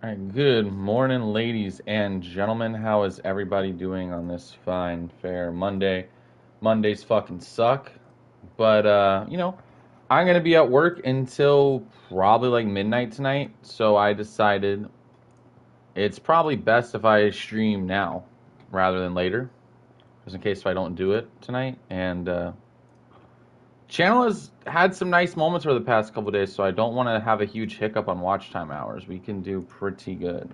All right, good morning, ladies and gentlemen. How is everybody doing on this fine, fair Monday? Mondays fucking suck, but I'm gonna be at work until probably like midnight tonight. So I decided it's probably best if I stream now rather than later, just in case I don't do it tonight. And channel has had some nice moments over the past couple days, so I don't want to have a huge hiccup on watch time hours. We can do pretty good.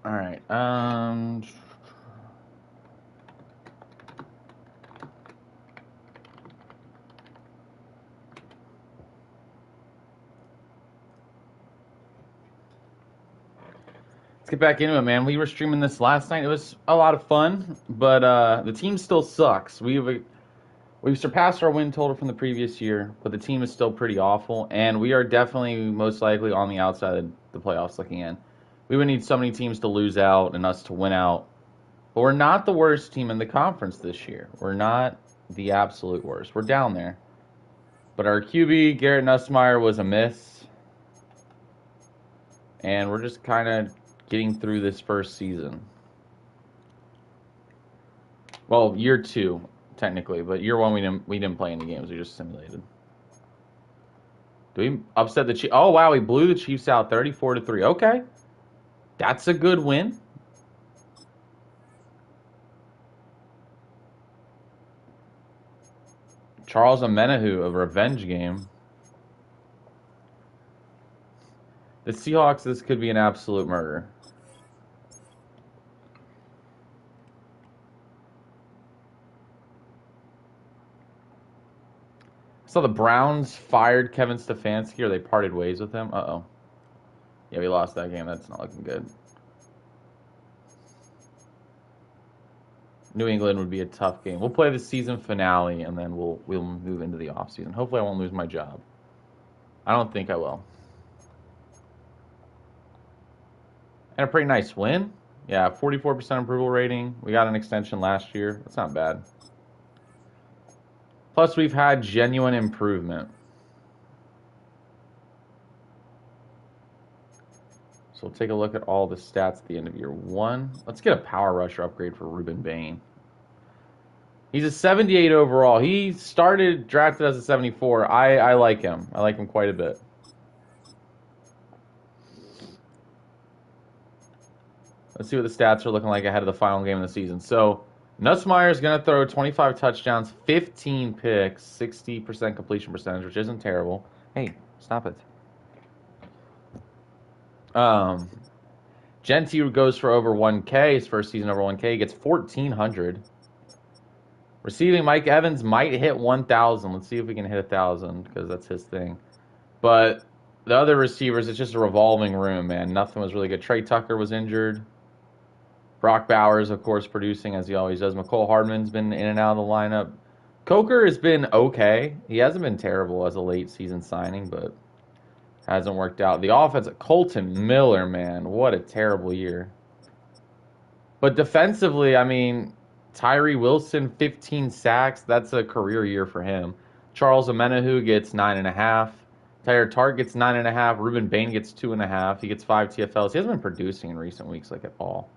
All right. Let's get back into it, man. We were streaming this last night. It was a lot of fun, but the team still sucks. We've surpassed our win total from the previous year, but the team is still pretty awful, and we are definitely most likely on the outside of the playoffs looking in. We would need so many teams to lose out and us to win out. But we're not the worst team in the conference this year. We're not the absolute worst. We're down there. But our QB, Garrett Nussmeier, was a miss. And we're just kind of getting through this first season. Well, year 2, technically. But year 1, we didn't play any games. We just simulated. Do we upset the Chiefs? Oh, wow. We blew the Chiefs out 34-3. Okay. That's a good win. Charles Omenihu, a revenge game. The Seahawks, this could be an absolute murder. So the Browns fired Kevin Stefanski, or they parted ways with him. Uh-oh. Yeah, we lost that game. That's not looking good. New England would be a tough game. We'll play the season finale, and then we'll move into the offseason. Hopefully I won't lose my job. I don't think I will. And a pretty nice win. Yeah, 44% approval rating. We got an extension last year. That's not bad. Plus, we've had genuine improvement. So we'll take a look at all the stats at the end of year 1. Let's get a power rusher upgrade for Ruben Bain. He's a 78 overall. He started drafted as a 74. I like him. I like him quite a bit. Let's see what the stats are looking like ahead of the final game of the season. So Nussmeier is going to throw 25 touchdowns, 15 picks, 60% completion percentage, which isn't terrible. Hey, stop it. Gentry goes for over 1K. His first season over 1K. He gets 1,400. Receiving, Mike Evans might hit 1,000. Let's see if we can hit 1,000, because that's his thing. But the other receivers, it's just a revolving room, man. Nothing was really good. Trey Tucker was injured. Brock Bowers, of course, producing as he always does. McCole Hardman's been in and out of the lineup. Coker has been okay. He hasn't been terrible as a late season signing, but hasn't worked out. The offense, Colton Miller, man, what a terrible year. But defensively, I mean, Tyree Wilson, 15 sacks. That's a career year for him. Charles Omenihu gets 9.5. Tyler Tart gets 9.5. Ruben Bain gets 2.5. He gets 5 TFLs. He hasn't been producing in recent weeks like at all.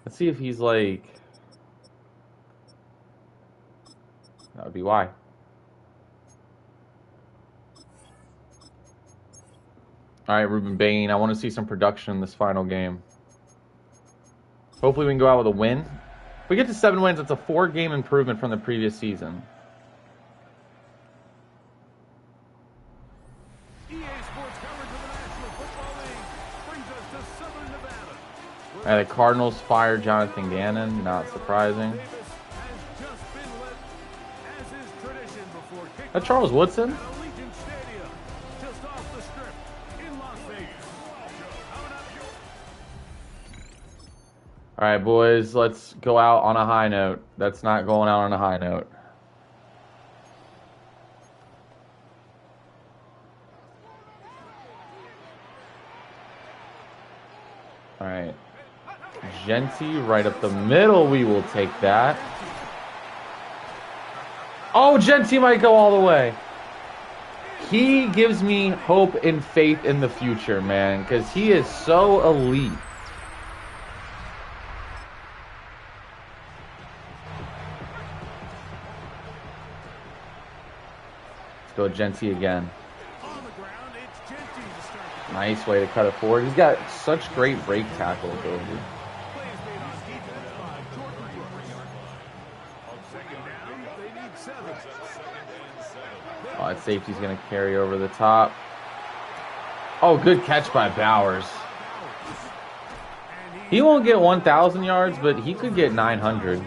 Let's see if he's like... That would be why. All right, Ruben Bain. I want to see some production in this final game. Hopefully we can go out with a win. If we get to 7 wins, it's a 4-game improvement from the previous season. The Cardinals fired Jonathan Gannon. Not surprising. Charles Woodson? All right, boys, let's go out on a high note. That's not going out on a high note. All right. Genty right up the middle. We will take that. Oh, Genty might go all the way. He gives me hope and faith in the future, man, because he is so elite. Let's go Genty again. Nice way to cut it forward. He's got such great break tackle ability. Oh, that safety's going to carry over the top. Oh, good catch by Bowers. He won't get 1,000 yards, but he could get 900.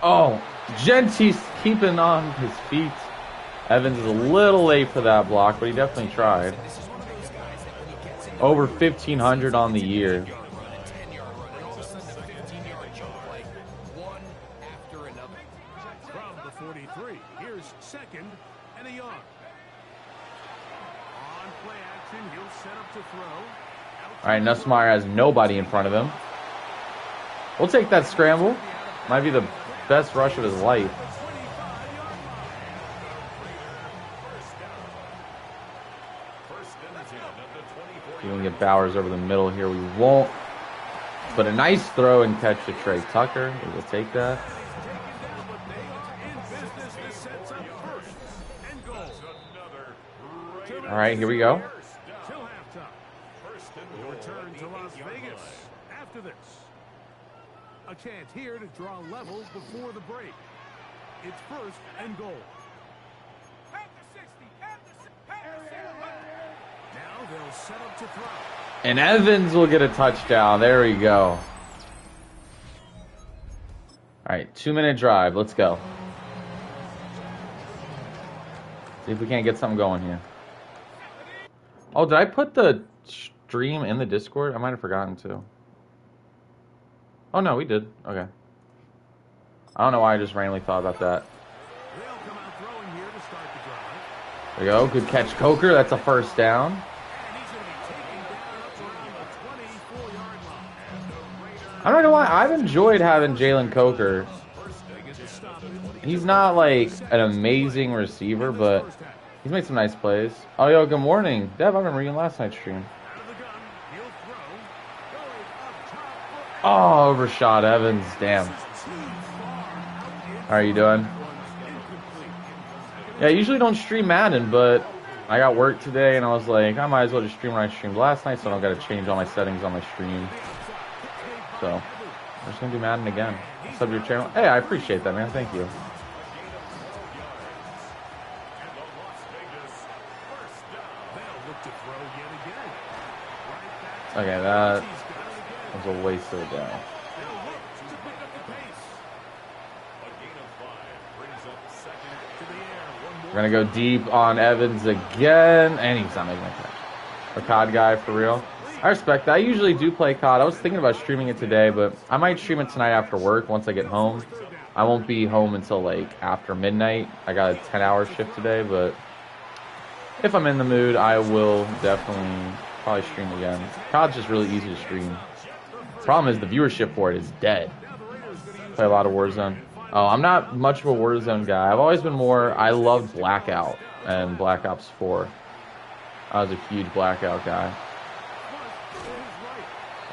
Oh, Genty's keeping on his feet. Evans is a little late for that block, but he definitely tried. Over 1,500 on the year. All right, Nussmeier has nobody in front of him. We'll take that scramble. Might be the best rush of his life. We can get Bowers over the middle here. We won't. But a nice throw and catch to Trey Tucker. We will take that. All right, here we go. Return to Las Vegas after this. A chance here to draw levels before the break. It's first and goal. Now they'll set up to throw. And Evans will get a touchdown. There we go. All right, 2-minute drive. Let's go. See if we can't get something going here. Oh, did I put the stream in the Discord? I might have forgotten to. Oh, no, we did. Okay. I don't know why I just randomly thought about that. There we go. Good catch, Coker. That's a first down. I don't know why. I've enjoyed having Jalen Coker. He's not like an amazing receiver, but he's made some nice plays. Oh, yo, good morning. Dev, I remember you in last night's stream. Oh, Rashad Evans. Damn. How are you doing? Yeah, I usually don't stream Madden, but I got work today, and I was like, I might as well just stream what I streamed last night, so I don't got to change all my settings on my stream. So, I'm just going to do Madden again. Sub your channel. Hey, I appreciate that, man. Thank you. Okay, that was a waste of a down. We're going to go deep on Evans again, and he's not making a catch. A COD guy, for real. I respect that. I usually do play COD. I was thinking about streaming it today, but I might stream it tonight after work once I get home. I won't be home until, like, after midnight. I got a 10-hour shift today, but if I'm in the mood, I will definitely probably stream again. COD's just really easy to stream. Problem is the viewership for it is dead. Play a lot of Warzone. Oh, I'm not much of a Warzone guy. I've always been more, I loved Blackout and Black Ops 4. I was a huge Blackout guy.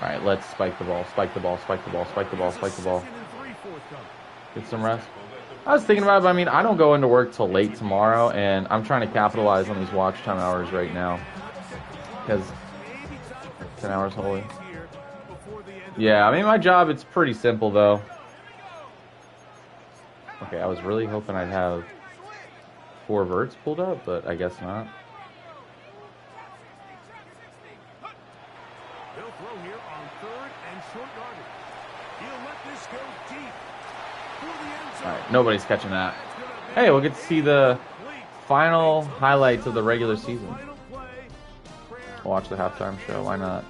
All right, let's spike the ball, spike the ball, spike the ball, spike the ball, spike the ball. Get some rest. I was thinking about it, but I mean, I don't go into work till late tomorrow, and I'm trying to capitalize on these watch time hours right now. Because 10 hours holy. Yeah, I mean, my job, it's pretty simple, though. Okay, I was really hoping I'd have 4 verts pulled up, but I guess not. Alright, nobody's catching that. Hey, we'll get to see the final highlights of the regular season. We'll watch the halftime show. Why not?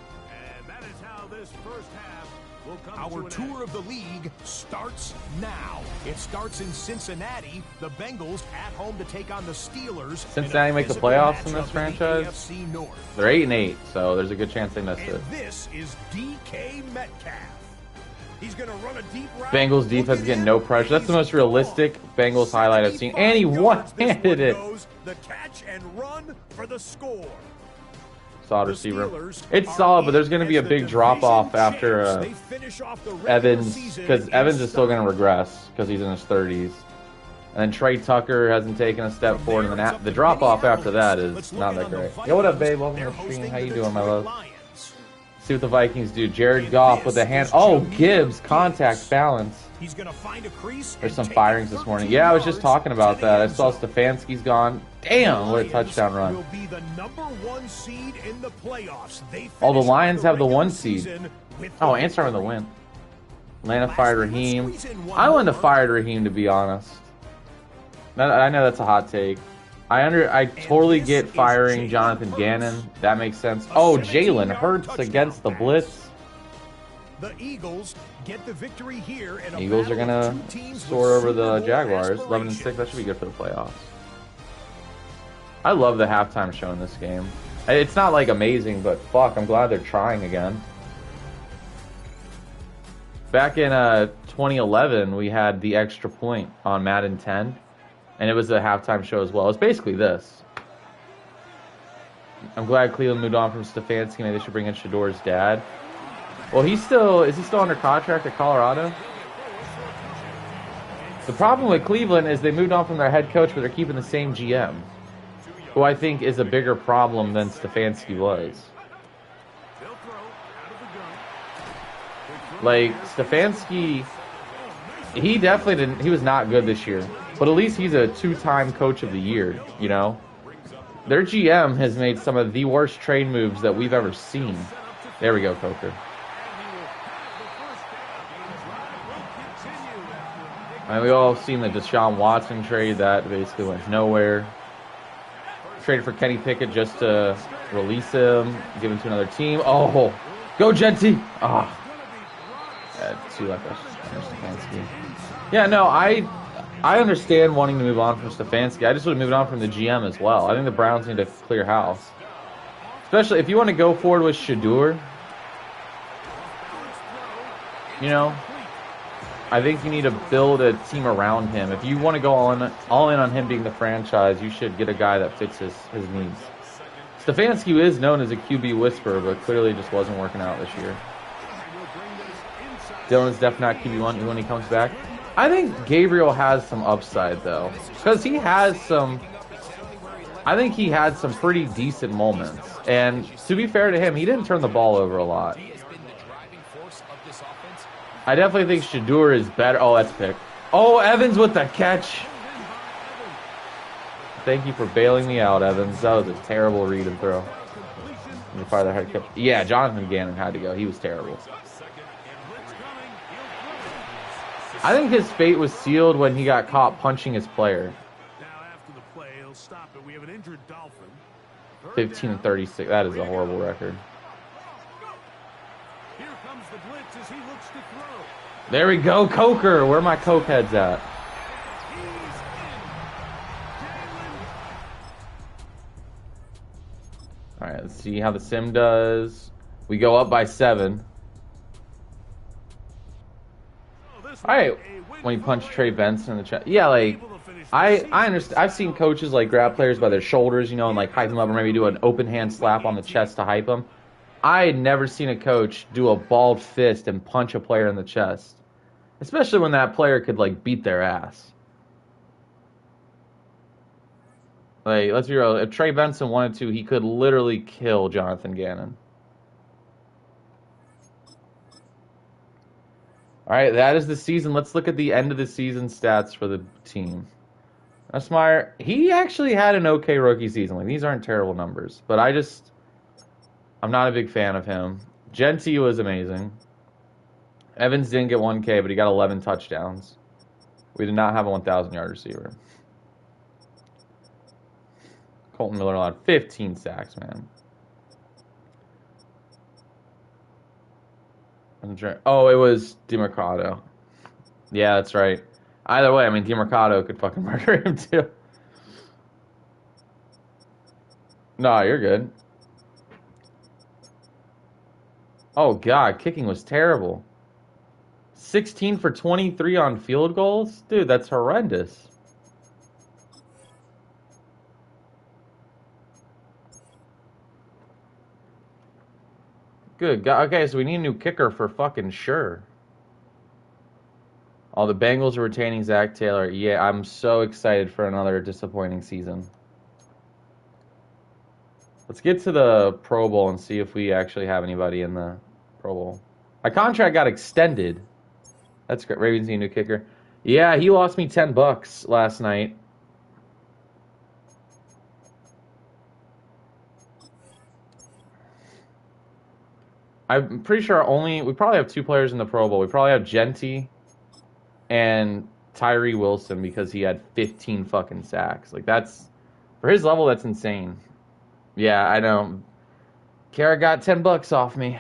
And that is how this first half will come Our to an tour of the league starts now. It starts in Cincinnati. The Bengals at home to take on the Steelers. Cincinnati make the playoffs in this franchise? AFC North. They're 8-8, so there's a good chance they missed And it. this is DK Metcalf. He's going to run a deep route. Bengals defense getting no pressure. That's the most realistic Bengals highlight I've seen. And he one-handed it. The catch and run for the score. Solid receiver. It's solid, but there's going to be a big drop-off after Evans, because Evans is still going to regress because he's in his 30s. And then Trey Tucker hasn't taken a step forward, and then the drop-off after that is not that great. Yo, what up, babe? Welcome to the stream. How you doing, my love? See what the Vikings do. Jared Goff with a hand. Oh, Gibbs, contact balance. He's going to find a crease. There's some firings this morning. Yeah, I was just talking about that. I saw Stefanski's gone. Damn, what a touchdown run. Will be the #1 seed in the playoffs. Oh, the Lions have the 1 seed. Oh, and starting with the win. Atlanta fired Raheem. I wouldn't have fired Raheem, to be honest. I know that's a hot take. I totally get firing Jonathan Gannon. That makes sense. Oh, Jalen Hurts against the blitz. The Eagles get the victory here. Eagles are gonna soar over the Jaguars. 11-6. That should be good for the playoffs. I love the halftime show in this game. It's not like amazing, but fuck, I'm glad they're trying again. Back in 2011, we had the extra point on Madden 10. And it was a halftime show as well. It's basically this. I'm glad Cleveland moved on from Stefanski. Maybe they should bring in Shador's dad. Well, is he still under contract at Colorado? The problem with Cleveland is they moved on from their head coach, but they're keeping the same GM, who I think is a bigger problem than Stefanski was. Like, Stefanski, he definitely didn't, he was not good this year. But at least he's a 2-time coach of the year, you know? Their GM has made some of the worst trade moves that we've ever seen. There we go, Coker. And we all seen the Deshaun Watson trade that basically went nowhere. Traded for Kenny Pickett just to release him, give him to another team. Oh, go Genty! Ah, too like Stefanski. Yeah, no, I understand wanting to move on from Stefanski. I just would have moved on from the GM as well. I think the Browns need to clear house. Especially if you want to go forward with Shador. You know, I think you need to build a team around him. If you want to go all in on him being the franchise, you should get a guy that fits his needs. Stefanski is known as a QB whisperer, but clearly just wasn't working out this year. Dylan's definitely not QB1 when he comes back. I think Gabriel has some upside, though. Because he has some... I think he had some pretty decent moments. And to be fair to him, he didn't turn the ball over a lot. I definitely think Shador is better. Oh, that's pick. Oh, Evans with the catch. Thank you for bailing me out, Evans. That was a terrible read and throw. Yeah, Jonathan Gannon had to go. He was terrible. I think his fate was sealed when he got caught punching his player. Now after the play, he'll stop it. We have an injured Dolphin. 15-36. That is a horrible record. Here comes the blitz as he looks to throw. There we go, Coker. Where are my Coke heads at? All right, let's see how the sim does. We go up by 7. All right, when you punch Trey Benson in the chest. Yeah, like, I understand. I've seen coaches, like, grab players by their shoulders, you know, and, like, hype them up, or maybe do an open hand slap on the chest to hype them. I had never seen a coach do a balled fist and punch a player in the chest. Especially when that player could, like, beat their ass. Like, let's be real. If Trey Benson wanted to, he could literally kill Jonathan Gannon. All right, that is the season. Let's look at the end of the season stats for the team. Nussmeier, he actually had an okay rookie season. Like, these aren't terrible numbers, but I'm not a big fan of him. Genty was amazing. Evans didn't get 1K, but he got 11 touchdowns. We did not have a 1,000-yard receiver. Colton Miller allowed 15 sacks, man. Oh, it was DeMarcado. Yeah, that's right. Either way, I mean, DeMarcado could fucking murder him too. No, you're good. Oh, God, kicking was terrible. 16 for 23 on field goals? Dude, that's horrendous. Good God. Okay, so we need a new kicker for fucking sure. Oh, the Bengals are retaining Zach Taylor. Yeah, I'm so excited for another disappointing season. Let's get to the Pro Bowl and see if we actually have anybody in the Pro Bowl. My contract got extended. That's great. Ravens need a new kicker. Yeah, he lost me $10 last night. I'm pretty sure we probably have 2 players in the Pro Bowl. We probably have Genty and Tyree Wilson because he had 15 fucking sacks. Like, that's, for his level, that's insane. Yeah, I know. Kara got $10 off me.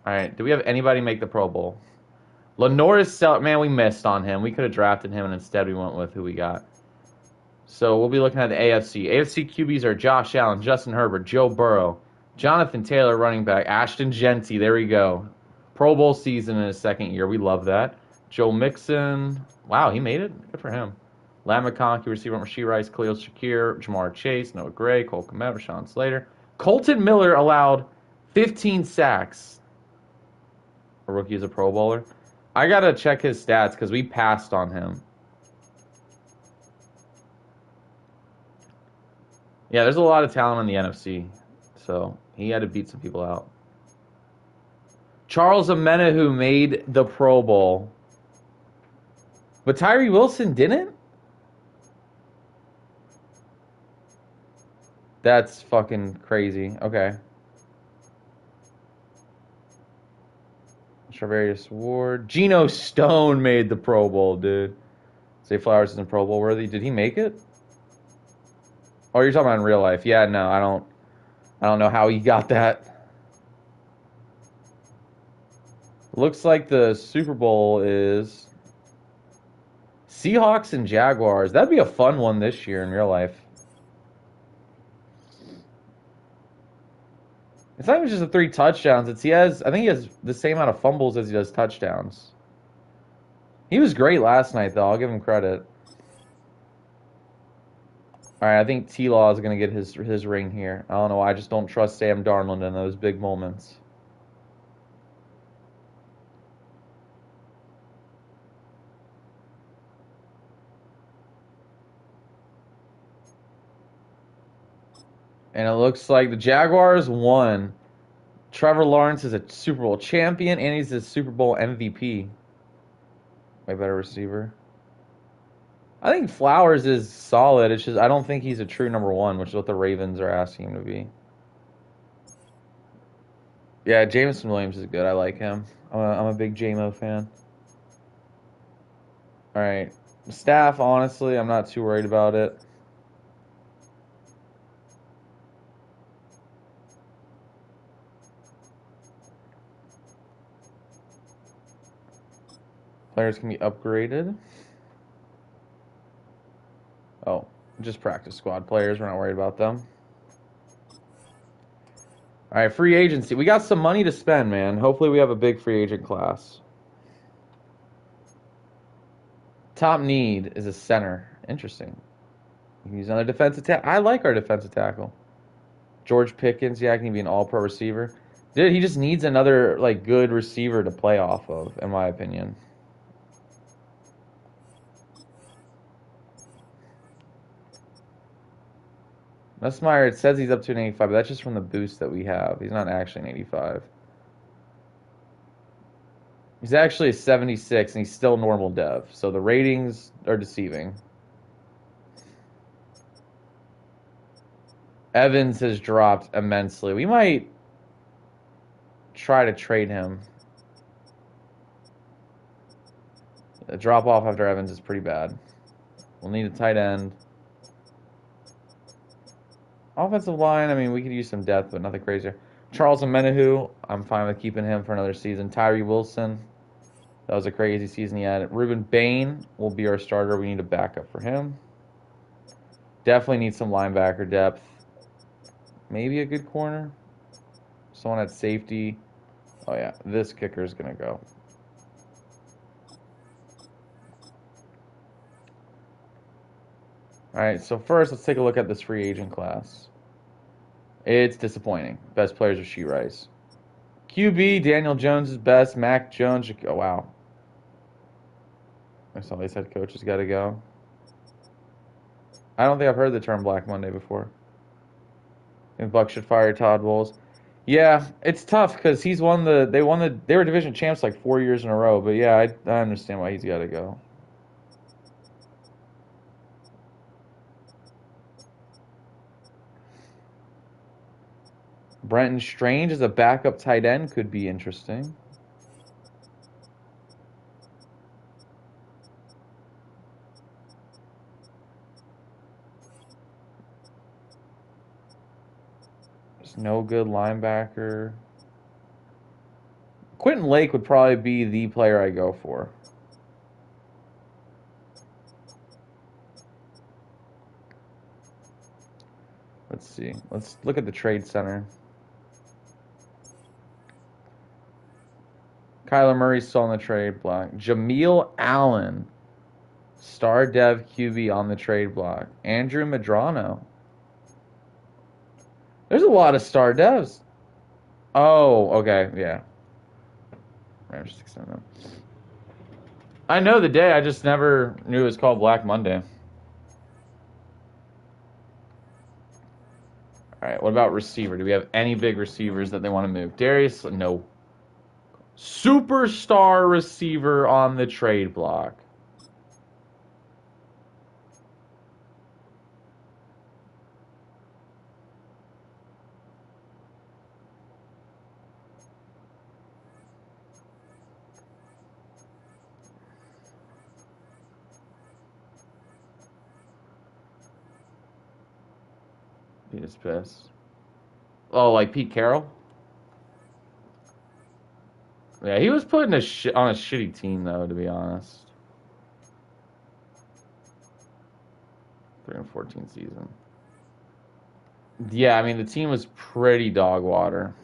All right, do we have anybody make the Pro Bowl? Lenoris, man, we missed on him. We could have drafted him, and instead we went with who we got. So we'll be looking at the AFC. AFC QBs are Josh Allen, Justin Herbert, Joe Burrow, Jonathan Taylor, running back, Ashton Genty. There we go. Pro Bowl season in his second year. We love that. Joe Mixon. Wow, he made it. Good for him. Lam McConkey, receiver, Rashee Rice, Khalil Shakir, Jamar Chase, Noah Gray, Cole Kmet, Rashawn Slater. Colton Miller allowed 15 sacks. A rookie is a Pro Bowler. I got to check his stats because we passed on him. Yeah, there's a lot of talent in the NFC. So he had to beat some people out. Charles Omenihu made the Pro Bowl. But Tyree Wilson didn't? That's fucking crazy. Okay. Charvarius Ward. Geno Stone made the Pro Bowl, dude. Zay Flowers isn't Pro Bowl worthy. Did he make it? Oh, you're talking about in real life. Yeah, no, I don't know how he got that. Looks like the Super Bowl is Seahawks and Jaguars. That'd be a fun one this year in real life. It's not even just the 3 touchdowns. I think he has the same amount of fumbles as he does touchdowns. He was great last night, though. I'll give him credit. All right, I think T-Law is going to get his ring here. I don't know why. I just don't trust Sam Darnold in those big moments. And it looks like the Jaguars won. Trevor Lawrence is a Super Bowl champion, and he's a Super Bowl MVP. Way better receiver. I think Flowers is solid. It's just I don't think he's a true number 1, which is what the Ravens are asking him to be. Yeah, Jameson Williams is good. I like him. I'm a big JMO fan. All right. Staff, honestly, I'm not too worried about it. Players can be upgraded. Oh, just practice squad players. We're not worried about them. All right, free agency. We got some money to spend, man. Hopefully we have a big free agent class. Top need is a center. Interesting. You can use another defensive tackle. I like our defensive tackle. George Pickens, yeah, can he be an all-pro receiver? Dude, he just needs another like good receiver to play off of, in my opinion. Nussmeier, it says he's up to an 85, but that's just from the boost that we have. He's not actually an 85. He's actually a 76, and he's still normal dev. So the ratings are deceiving. Evans has dropped immensely. We might try to trade him. The drop off after Evans is pretty bad. We'll need a tight end. Offensive line, I mean, we could use some depth, but nothing crazy. Charles Omenihu, I'm fine with keeping him for another season. Tyree Wilson, that was a crazy season he had. Ruben Bain will be our starter. We need a backup for him. Definitely need some linebacker depth. Maybe a good corner. Someone at safety. Oh, yeah, this kicker is going to go. All right, so first, let's take a look at this free agent class. It's disappointing. Best players are Sheet Rice. QB, Daniel Jones is best. Mac Jones, oh, wow. I saw these head coaches got to go. I don't think I've heard the term Black Monday before. And Buck should fire Todd Bowles. Yeah, it's tough because they were division champs like 4 years in a row. But yeah, I understand why he's got to go. Brenton Strange as a backup tight end could be interesting. There's no good linebacker. Quentin Lake would probably be the player I go for. Let's see. Let's look at the trade center. Kyler Murray's still on the trade block. Jameel Allen, star dev QB on the trade block. Andrew Medrano. There's a lot of star devs. Oh, okay, yeah. Rams 6-7. I know the day, I just never knew it was called Black Monday. All right, what about receiver? Do we have any big receivers that they want to move? Darius, no. Superstar receiver on the trade block. He is pissed. Oh, like Pete Carroll? Yeah, he was putting on a shitty team, though, to be honest. 3-14 season. Yeah, I mean, the team was pretty dog water.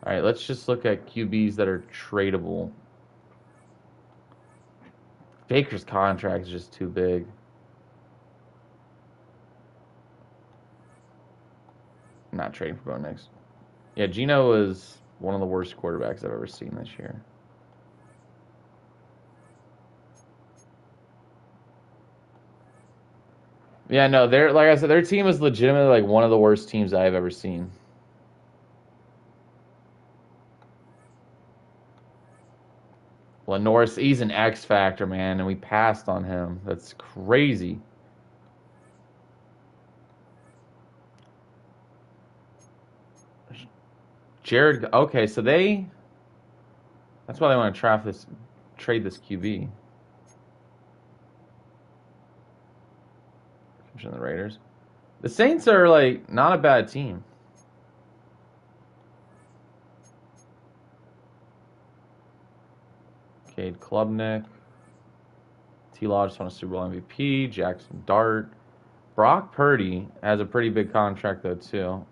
All right, let's just look at QBs that are tradable. Baker's contract is just too big. Not trading for Bo Nix. Yeah, Geno was one of the worst quarterbacks I've ever seen this year. Yeah, no, like I said, their team is legitimately like one of the worst teams I've ever seen. Well, Norris, he's an X factor, man, and we passed on him. That's crazy. Jared, okay, so that's why they want to trade this QB. The Raiders. The Saints are like not a bad team. Cade Klubnik. T-Law just won a Super Bowl MVP. Jackson Dart. Brock Purdy has a pretty big contract though too.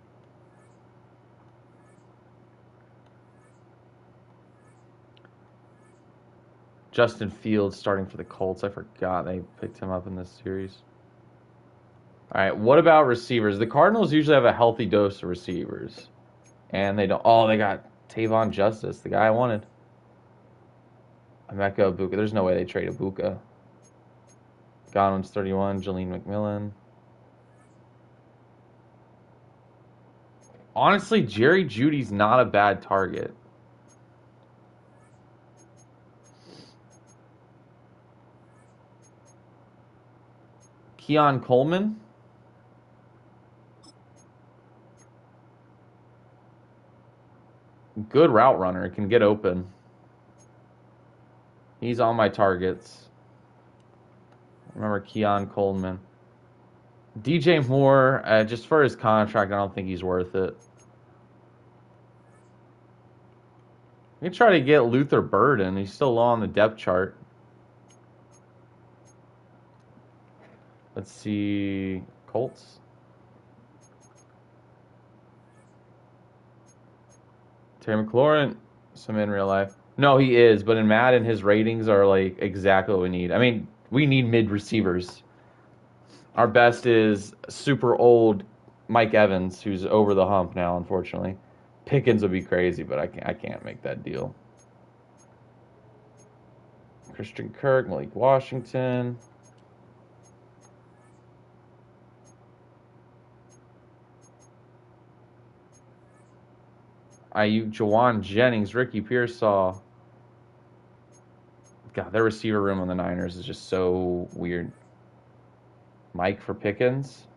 Justin Fields starting for the Colts. I forgot they picked him up in this series. All right, what about receivers? The Cardinals usually have a healthy dose of receivers. And they don't. Oh, they got Tavon Justice, the guy I wanted. Emeka Ibuka. There's no way they trade Ibuka. Godwin's 31. Jalen McMillan. Honestly, Jerry Jeudy's not a bad target. Keon Coleman. Good route runner. Can get open. He's on my targets. Remember Keon Coleman. DJ Moore, just for his contract, I don't think he's worth it. We can try to get Luther Burden. He's still low on the depth chart. Let's see. Colts. Terry McLaurin, some in real life. No, he is, but in Madden, his ratings are like exactly what we need. I mean, we need mid receivers. Our best is super old Mike Evans, who's over the hump now, unfortunately. Pickens would be crazy, but I can't make that deal. Christian Kirk, Malik Washington. Ayuk, Jawan Jennings, Ricky Pearsall. God, their receiver room on the Niners is just so weird. Mike for Pickens.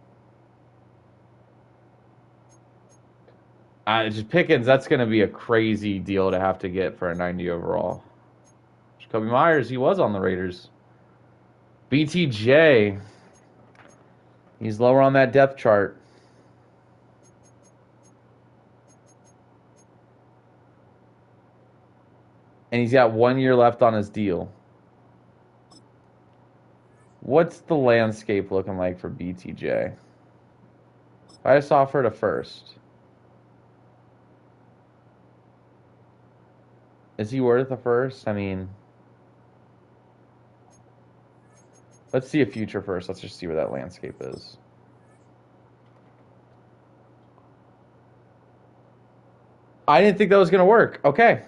Just Pickens, that's going to be a crazy deal to have to get for a 90 overall. Jacoby Myers, he was on the Raiders. BTJ. He's lower on that depth chart. And he's got 1 year left on his deal. What's the landscape looking like for BTJ? I just offered a first. Is he worth a first? I mean, let's see a future first. Let's just see where that landscape is. I didn't think that was going to work. Okay.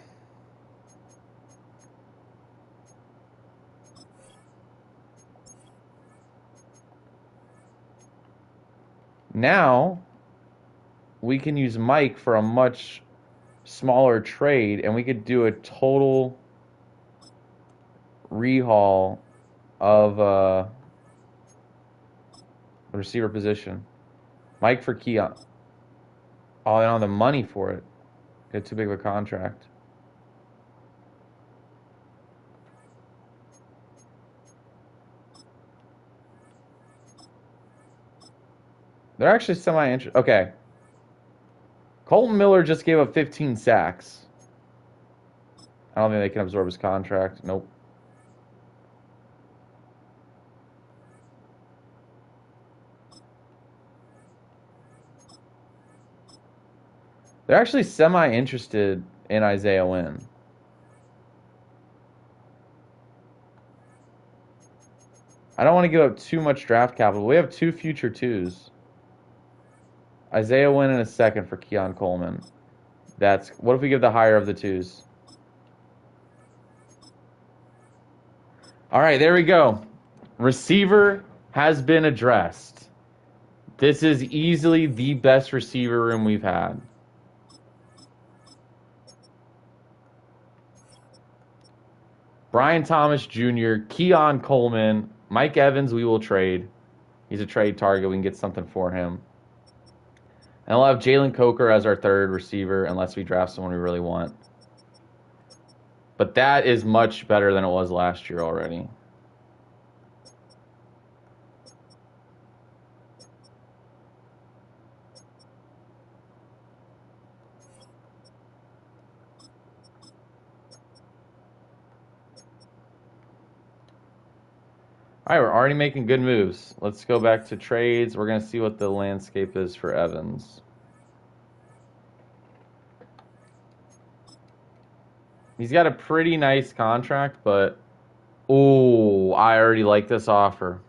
Now, we can use Mike for a much smaller trade, and we could do a total rehaul of the receiver position. Mike for Keon. Oh, they don't have the money for it. Get too big of a contract. They're actually semi-interested. Okay. Colton Miller just gave up 15 sacks. I don't think they can absorb his contract. Nope. They're actually semi-interested in Isaiah Wynn. I don't want to give up too much draft capital. We have 2 future 2s. Isaiah Wynn in a second for Keon Coleman. That's what if we give the higher of the 2s? All right, there we go. Receiver has been addressed. This is easily the best receiver room we've had. Brian Thomas Jr., Keon Coleman, Mike Evans, we will trade. He's a trade target. We can get something for him. And we'll have Jalen Coker as our third receiver unless we draft someone we really want. But that is much better than it was last year already. All right, we're already making good moves. Let's go back to trades. We're going to see what the landscape is for Evans. He's got a pretty nice contract, but oh, I already like this offer.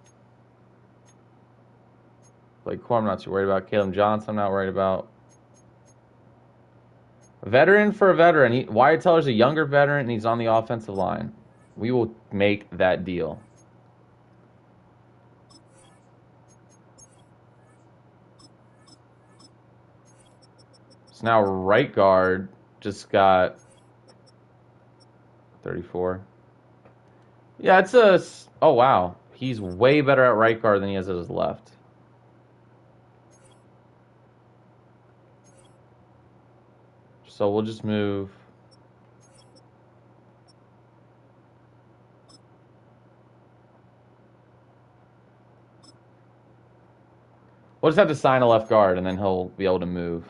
Like, I'm not too worried about. Caleb Johnson, I'm not worried about. A veteran for a veteran. Wyatt Teller's a younger veteran, and he's on the offensive line. We will make that deal. So now right guard just got 34. Yeah, it's a... Oh, wow. He's way better at right guard than he is at his left. So we'll just move... We'll just have to sign a left guard, and then he'll be able to move.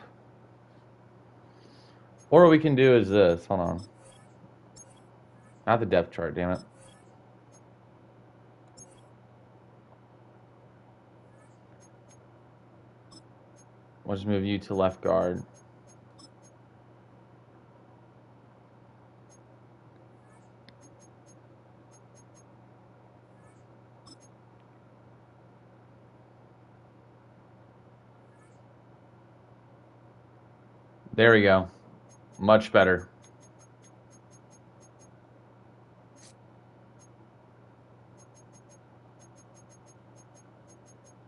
Or what we can do is this. Hold on. Not the depth chart, damn it. We'll just move you to left guard. There we go. Much better.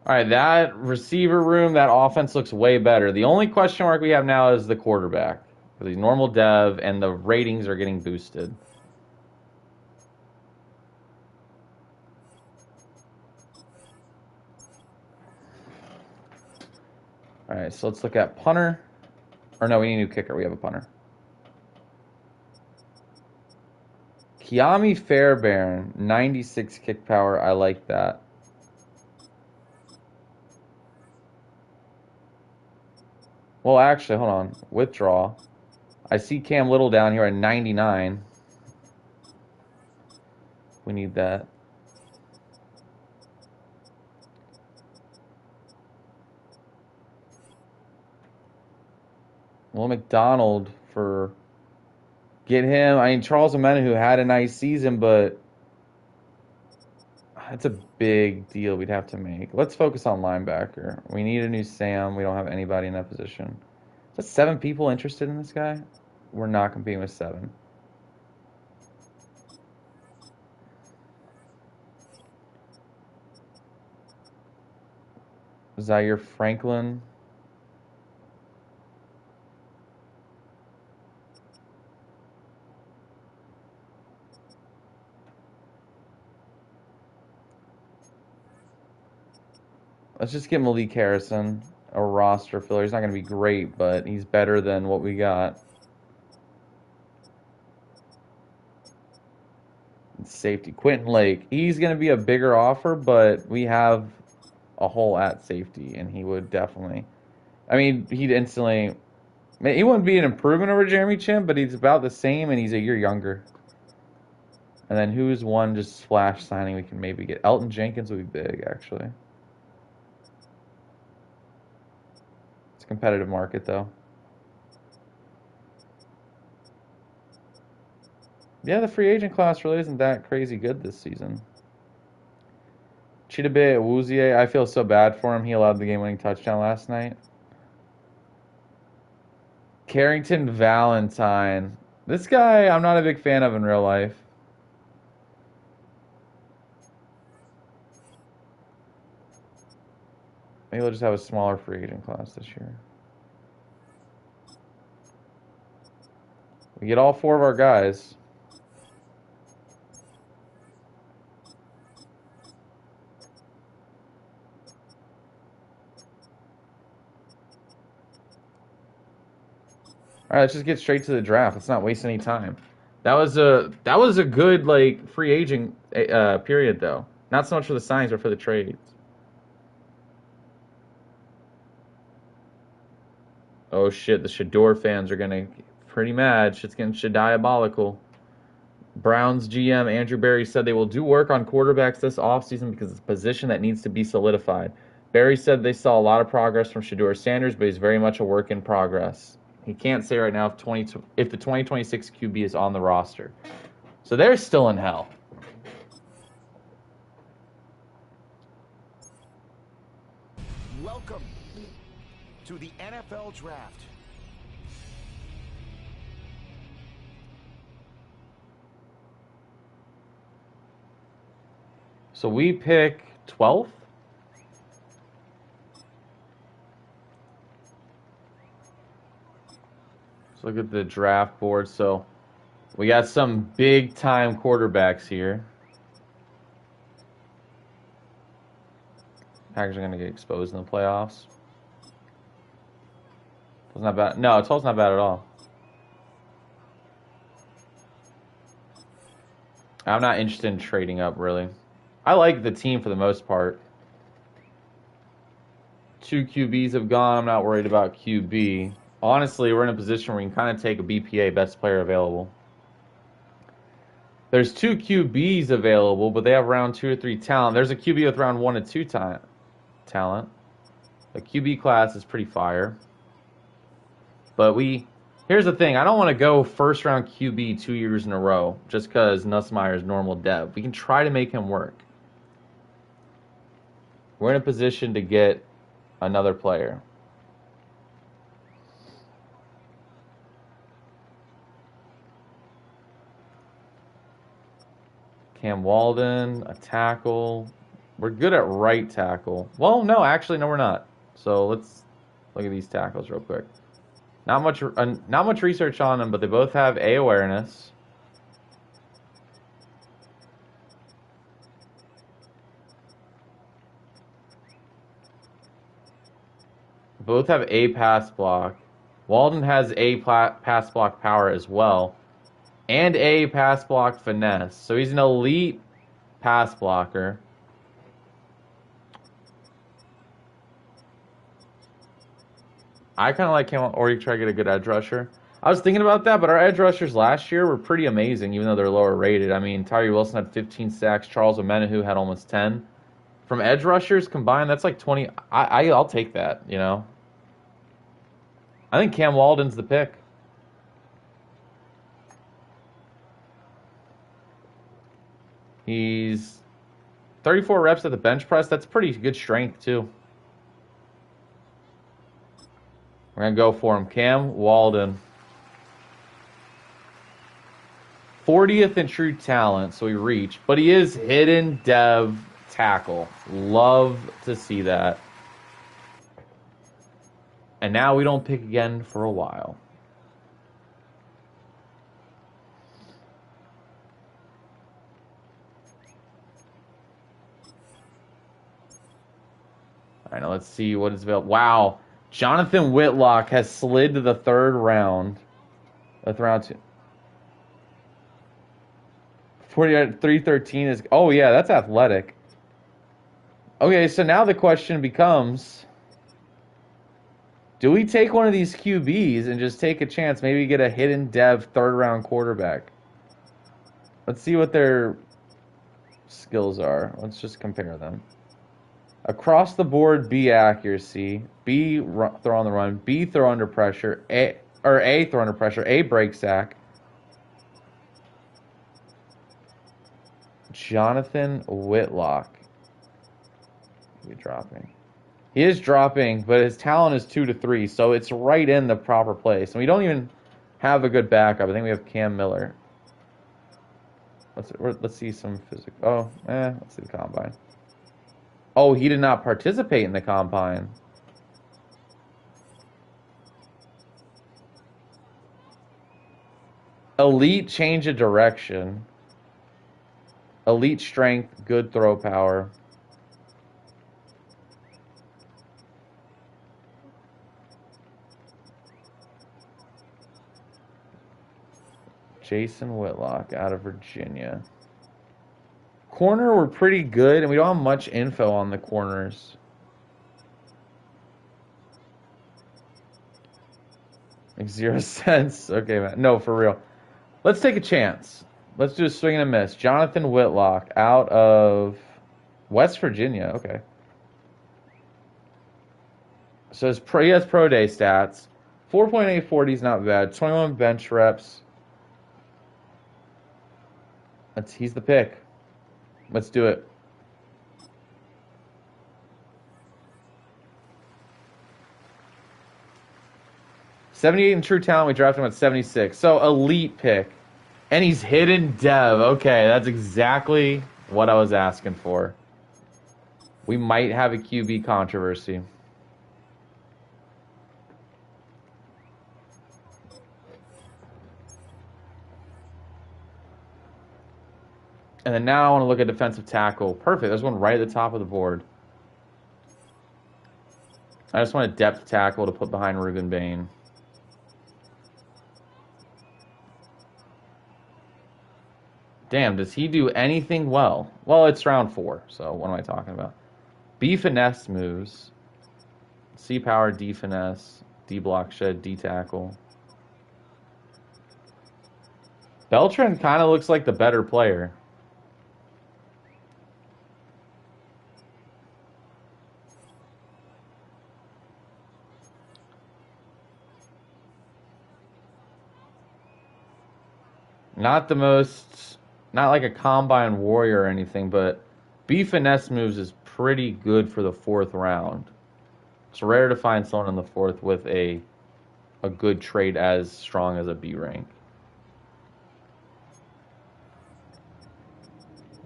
All right, that receiver room, that offense looks way better. The only question mark we have now is the quarterback. Because he's normal dev, and the ratings are getting boosted. All right, so let's look at punter. Or no, we need a new kicker. We have a punter. Kiami Fairbairn, 96 kick power. I like that. Well, actually, hold on. Withdraw. I see Cam Little down here at 99. We need that. Will McDonald for... Get him. I mean, Charles Omena, who had a nice season, but that's a big deal we'd have to make. Let's focus on linebacker. We need a new Sam. We don't have anybody in that position. Is that 7 people interested in this guy? We're not competing with 7. Zaire Franklin. Let's just get Malik Harrison, a roster filler. He's not going to be great, but he's better than what we got. Safety, Quentin Lake. He's going to be a bigger offer, but we have a hole at safety, and he would definitely... I mean, he'd instantly... He wouldn't be an improvement over Jeremy Chin, but he's about the same, and he's a year younger. And then who's one just splash signing we can maybe get? Elton Jenkins would be big, actually. It's a competitive market, though. Yeah, the free agent class really isn't that crazy good this season. Chidobe Awuzie, I feel so bad for him. He allowed the game-winning touchdown last night. Carrington Valentine. This guy, I'm not a big fan of in real life. Maybe we'll just have a smaller free agent class this year. We get all 4 of our guys. All right, let's just get straight to the draft. Let's not waste any time. That was a good like free agent period though. Not so much for the signings, but for the trades. Oh shit, the Shador fans are gonna get pretty mad. Shit's getting diabolical. Browns GM Andrew Berry said they will do work on quarterbacks this offseason because it's a position that needs to be solidified. Berry said they saw a lot of progress from Shador Sanders, but he's very much a work in progress. He can't say right now if the 2026 QB is on the roster. So they're still in hell. Welcome to the NFL Draft. So we pick 12th? Let's look at the draft board. So we got some big-time quarterbacks here. Packers are going to get exposed in the playoffs. It's not bad. No, 12's not bad at all. I'm not interested in trading up, really. I like the team for the most part. 2 QBs have gone. I'm not worried about QB. Honestly, we're in a position where we can kind of take a BPA, best player available. There's 2 QBs available, but they have round 2 or 3 talent. There's a QB with round 1 and 2 talent. The QB class is pretty fire. But here's the thing. I don't want to go first round QB 2 years in a row just because Nussmeier's normal dev. We can try to make him work. We're in a position to get another player. Cam Walden, a tackle. We're good at right tackle. Well, no, actually, no, we're not. So let's look at these tackles real quick. Not much research on them, but they both have A awareness. Both have A pass block. Walden has A pass block power as well. And A pass block finesse. So he's an elite pass blocker. I kind of like him, or you try to get a good edge rusher. I was thinking about that, but our edge rushers last year were pretty amazing, even though they're lower rated. I mean, Tyree Wilson had 15 sacks. Charles Omenihu had almost 10. From edge rushers combined, that's like 20. I'll take that, you know. I think Cam Walden's the pick. He's 34 reps at the bench press. That's pretty good strength, too. We're going to go for him. Cam Walden. 40th in true talent, so he reached. But he is hidden dev tackle. Love to see that. And now we don't pick again for a while. All right, now let's see what is available. Wow. Jonathan Whitlock has slid to the 3rd round. That's round 2. 313 is... Oh, yeah, that's athletic. Okay, so now the question becomes... Do we take one of these QBs and just take a chance? Maybe get a hidden dev 3rd round quarterback. Let's see what their skills are. Let's just compare them. Across the board, B accuracy, B throw on the run, B throw under pressure, A throw under pressure, A break sack. Jonathan Whitlock. He's dropping. He is dropping, but his talent is 2 to 3, so it's right in the proper place. And we don't even have a good backup. I think we have Cam Miller. Let's see some physical. Let's see the combine. Oh, he did not participate in the combine. Elite change of direction. Elite strength, good throw power. Jason Whitlock out of Virginia. Corner were pretty good, and we don't have much info on the corners. Makes 0 sense. Okay, man. No, for real. Let's take a chance. Let's do a swing and a miss. Jonathan Whitlock out of West Virginia. Okay. So he has pro day stats. 4.840 is not bad. 21 bench reps. He's the pick. Let's do it. $78 in true talent. We drafted him at 76. So elite pick. And he's hidden dev. Okay, that's exactly what I was asking for. We might have a QB controversy. And then now I want to look at defensive tackle. Perfect. There's one right at the top of the board. I just want a depth tackle to put behind Ruben Bain. Damn, does he do anything well? Well, it's round 4, so what am I talking about? B finesse moves. C power, D finesse, D block shed, D tackle. Beltran kind of looks like the better player. Not the most, not like a combine warrior or anything, but B finesse moves is pretty good for the 4th round. It's rare to find someone in the 4th with a good trait as strong as a B rank.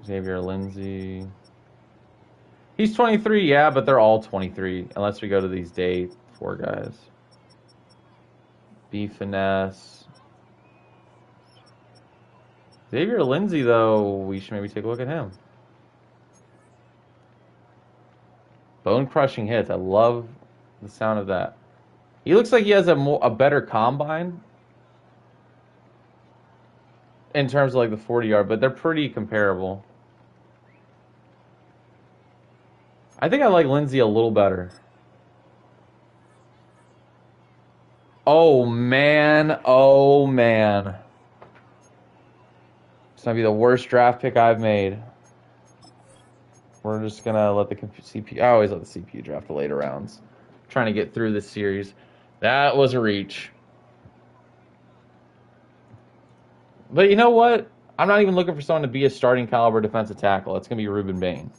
Xavier Lindsay. He's 23, yeah, but they're all 23, unless we go to these day 4 guys. B finesse. Xavier Lindsay, though, we should maybe take a look at him. Bone crushing hits. I love the sound of that. He looks like he has a better combine in terms of like the 40-yard, but they're pretty comparable. I think I like Lindsay a little better. Oh man, oh man. This might be the worst draft pick I've made. We're just gonna let the CPU. I always let the CPU draft the later rounds. I'm trying to get through this series. That was a reach. But you know what? I'm not even looking for someone to be a starting caliber defensive tackle. That's gonna be Ruben Bain.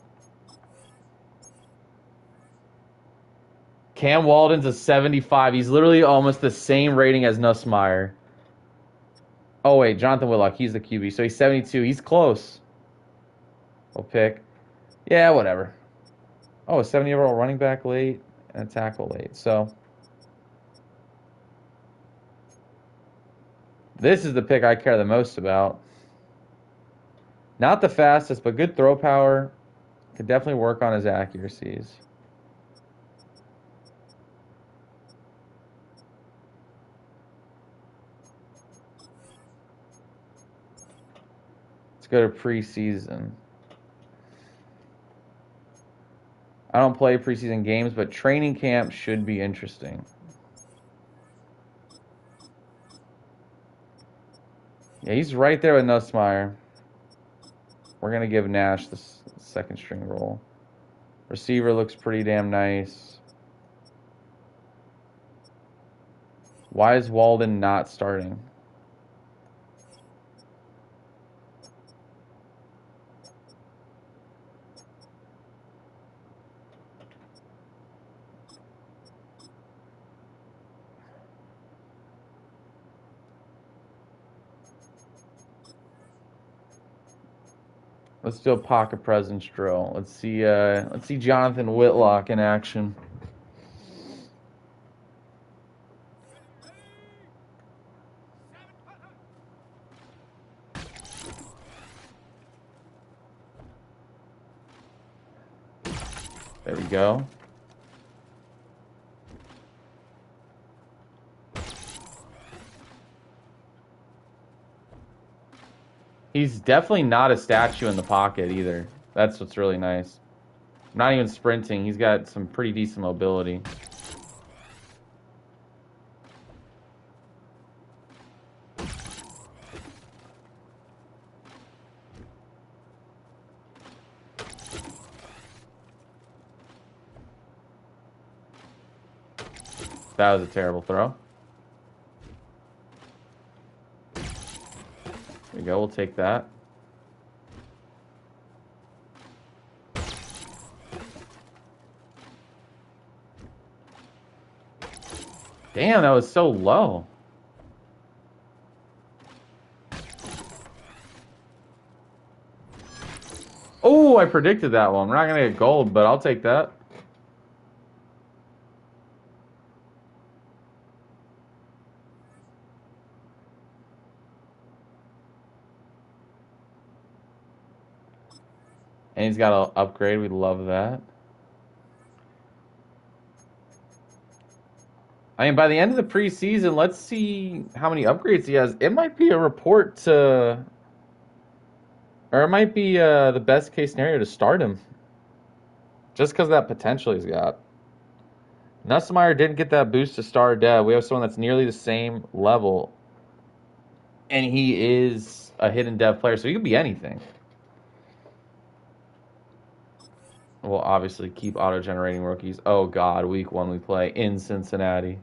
Cam Walden's a 75. He's literally almost the same rating as Nussmeier. Oh, wait, Jonathan Whitlock. He's the QB. So he's 72. He's close. We'll pick. Yeah, whatever. Oh, a 70-year-old running back late and a tackle late. So this is the pick I care the most about. Not the fastest, but good throw power. Could definitely work on his accuracies. Let's go to preseason. I don't play preseason games, but training camp should be interesting. Yeah, he's right there with Nussmeier. We're going to give Nash the second string role. Receiver looks pretty damn nice. Why is Walden not starting? Let's do a pocket presence drill. Let's see Jonathan Whitlock in action. There we go. He's definitely not a statue in the pocket either. That's what's really nice. Not even sprinting. He's got some pretty decent mobility. That was a terrible throw. There we go, we'll take that. Damn, that was so low. Oh, I predicted that one. We're not going to get gold, but I'll take that. And he's got an upgrade. We love that. I mean, by the end of the preseason, let's see how many upgrades he has. It might be a report to... Or it might be the best case scenario to start him. Just because of that potential he's got. Nussmeier didn't get that boost to star dev. We have someone that's nearly the same level. And he is a hidden dev player, so he could be anything. We'll obviously keep auto-generating rookies. Oh, God. Week 1 we play in Cincinnati.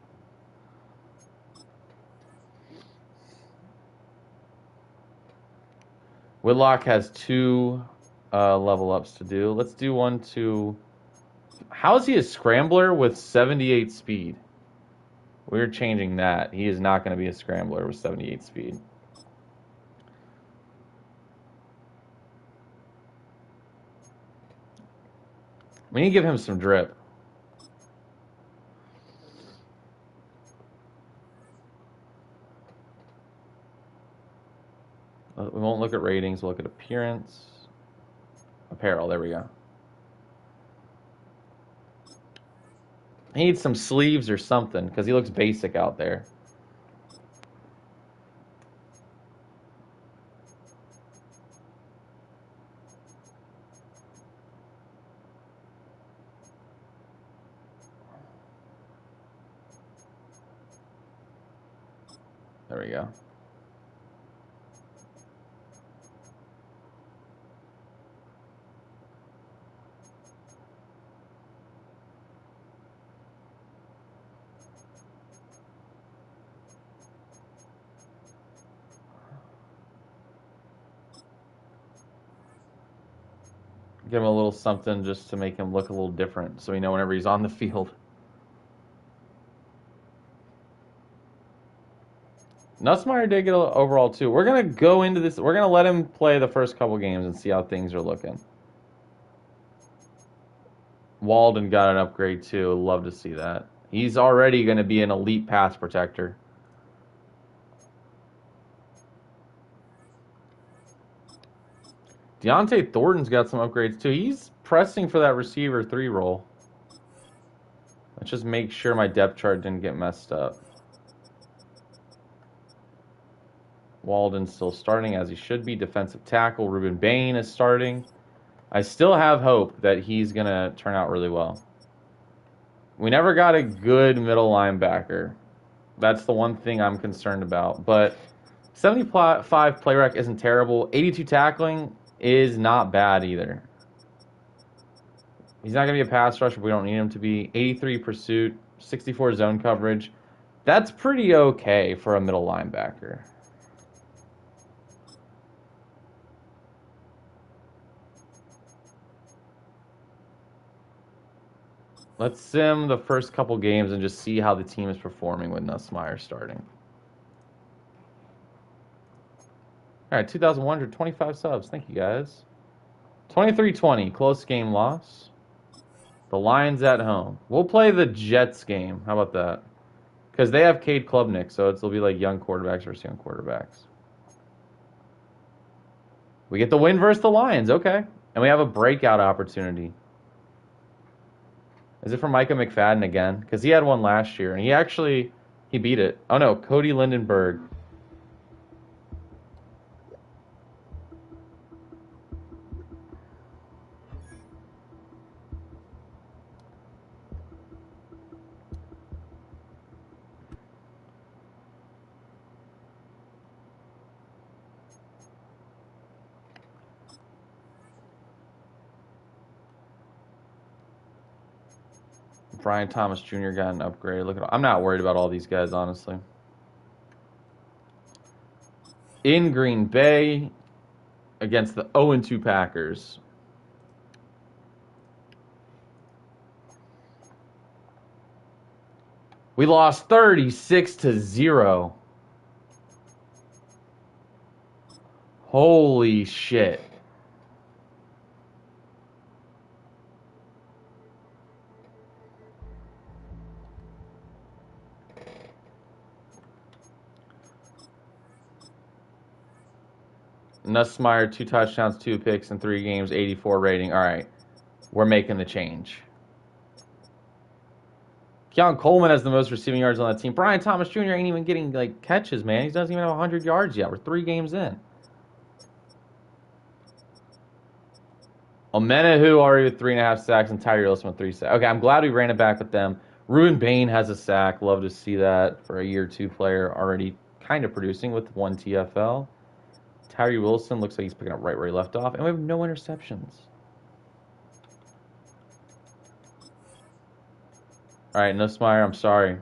Whitlock has 2 level ups to do. Let's do one to... How is he a scrambler with 78 speed? We're changing that. He is not going to be a scrambler with 78 speed. We need to give him some drip. We won't look at ratings. We'll look at appearance. Apparel. There we go. He needs some sleeves or something because he looks basic out there. There we go. Give him a little something just to make him look a little different so we know whenever he's on the field. Nussmeier did get an overall 2. We're going to go into this. We're going to let him play the first couple games and see how things are looking. Walden got an upgrade too. Love to see that. He's already going to be an elite pass protector. Deontay Thornton's got some upgrades too. He's pressing for that receiver 3 role. Let's just make sure my depth chart didn't get messed up. Walden's still starting as he should be. Defensive tackle Ruben Bain is starting. I still have hope that he's going to turn out really well. We never got a good middle linebacker. That's the one thing I'm concerned about. But 75 play rec isn't terrible. 82 tackling is not bad either. He's not going to be a pass rusher, but we don't need him to be. 83 pursuit, 64 zone coverage. That's pretty okay for a middle linebacker. Let's sim the first couple games and just see how the team is performing with Nussmeier starting. All right, 2,125 subs. Thank you, guys. 23-20, close game loss. The Lions at home. We'll play the Jets game. How about that? Because they have Cade Klubnik, so it'll be like young quarterbacks versus young quarterbacks. We get the win versus the Lions. Okay. And we have a breakout opportunity. Is it for Micah McFadden again? Because he had one last year, and he beat it. Oh, no, Cody Lindenberg. Brian Thomas Jr. got an upgrade. Look at I'm not worried about all these guys, honestly. In Green Bay against the 0-2 Packers. We lost 36-0. Holy shit. Nussmeier, 2 touchdowns, 2 picks in 3 games, 84 rating. All right, we're making the change. Keon Coleman has the most receiving yards on that team. Brian Thomas Jr. ain't even getting like catches, man. He doesn't even have 100 yards yet. We're 3 games in. Omenahu already with 3.5 sacks and Tyree Wilson with 3 sacks. Okay, I'm glad we ran it back with them. Ruben Bain has a sack. Love to see that for a year 2 player already kind of producing with 1 TFL. Tyree Wilson looks like he's picking up right where he left off. And we have no interceptions. All right, Nussmeier, I'm sorry.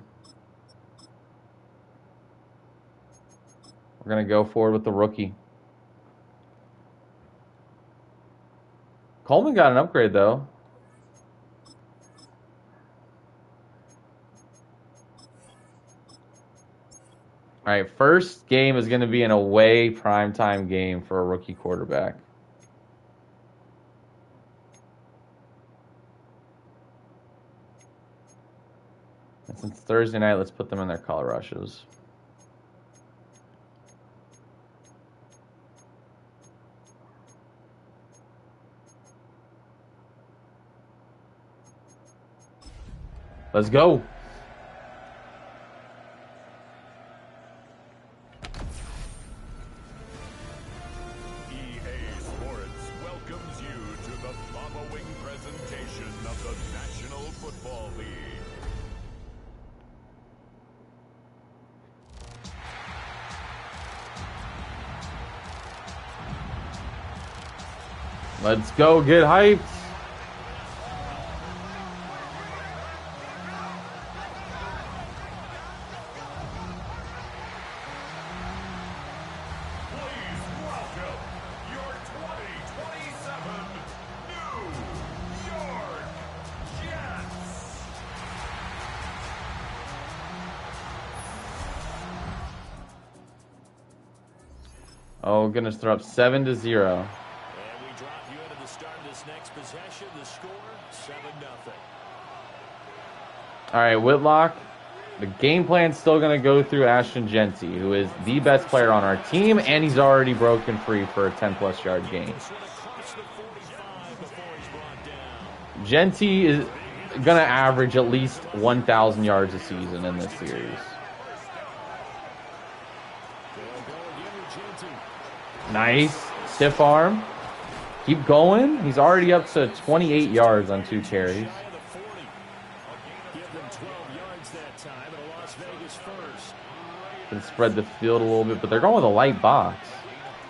We're going to go forward with the rookie. Coleman got an upgrade, though. All right, first game is going to be an away primetime game for a rookie quarterback. And since Thursday night, let's put them in their color rushes. Let's go. EA Sports welcomes you to the following presentation of the National Football League. Let's go, get hyped. Please welcome your 2027 New York Jets. Oh, goodness, they're up 7-0. And we drop you into the start of this next possession. The score, 7-0. All right, Whitlock. The game plan's still going to go through Ashton Genty, who is the best player on our team, and he's already broken free for a 10-plus yard gain. Genty is going to average at least 1,000 yards a season in this series. Nice. Stiff arm. Keep going. He's already up to 28 yards on 2 carries. Can spread the field a little bit, but they're going with a light box.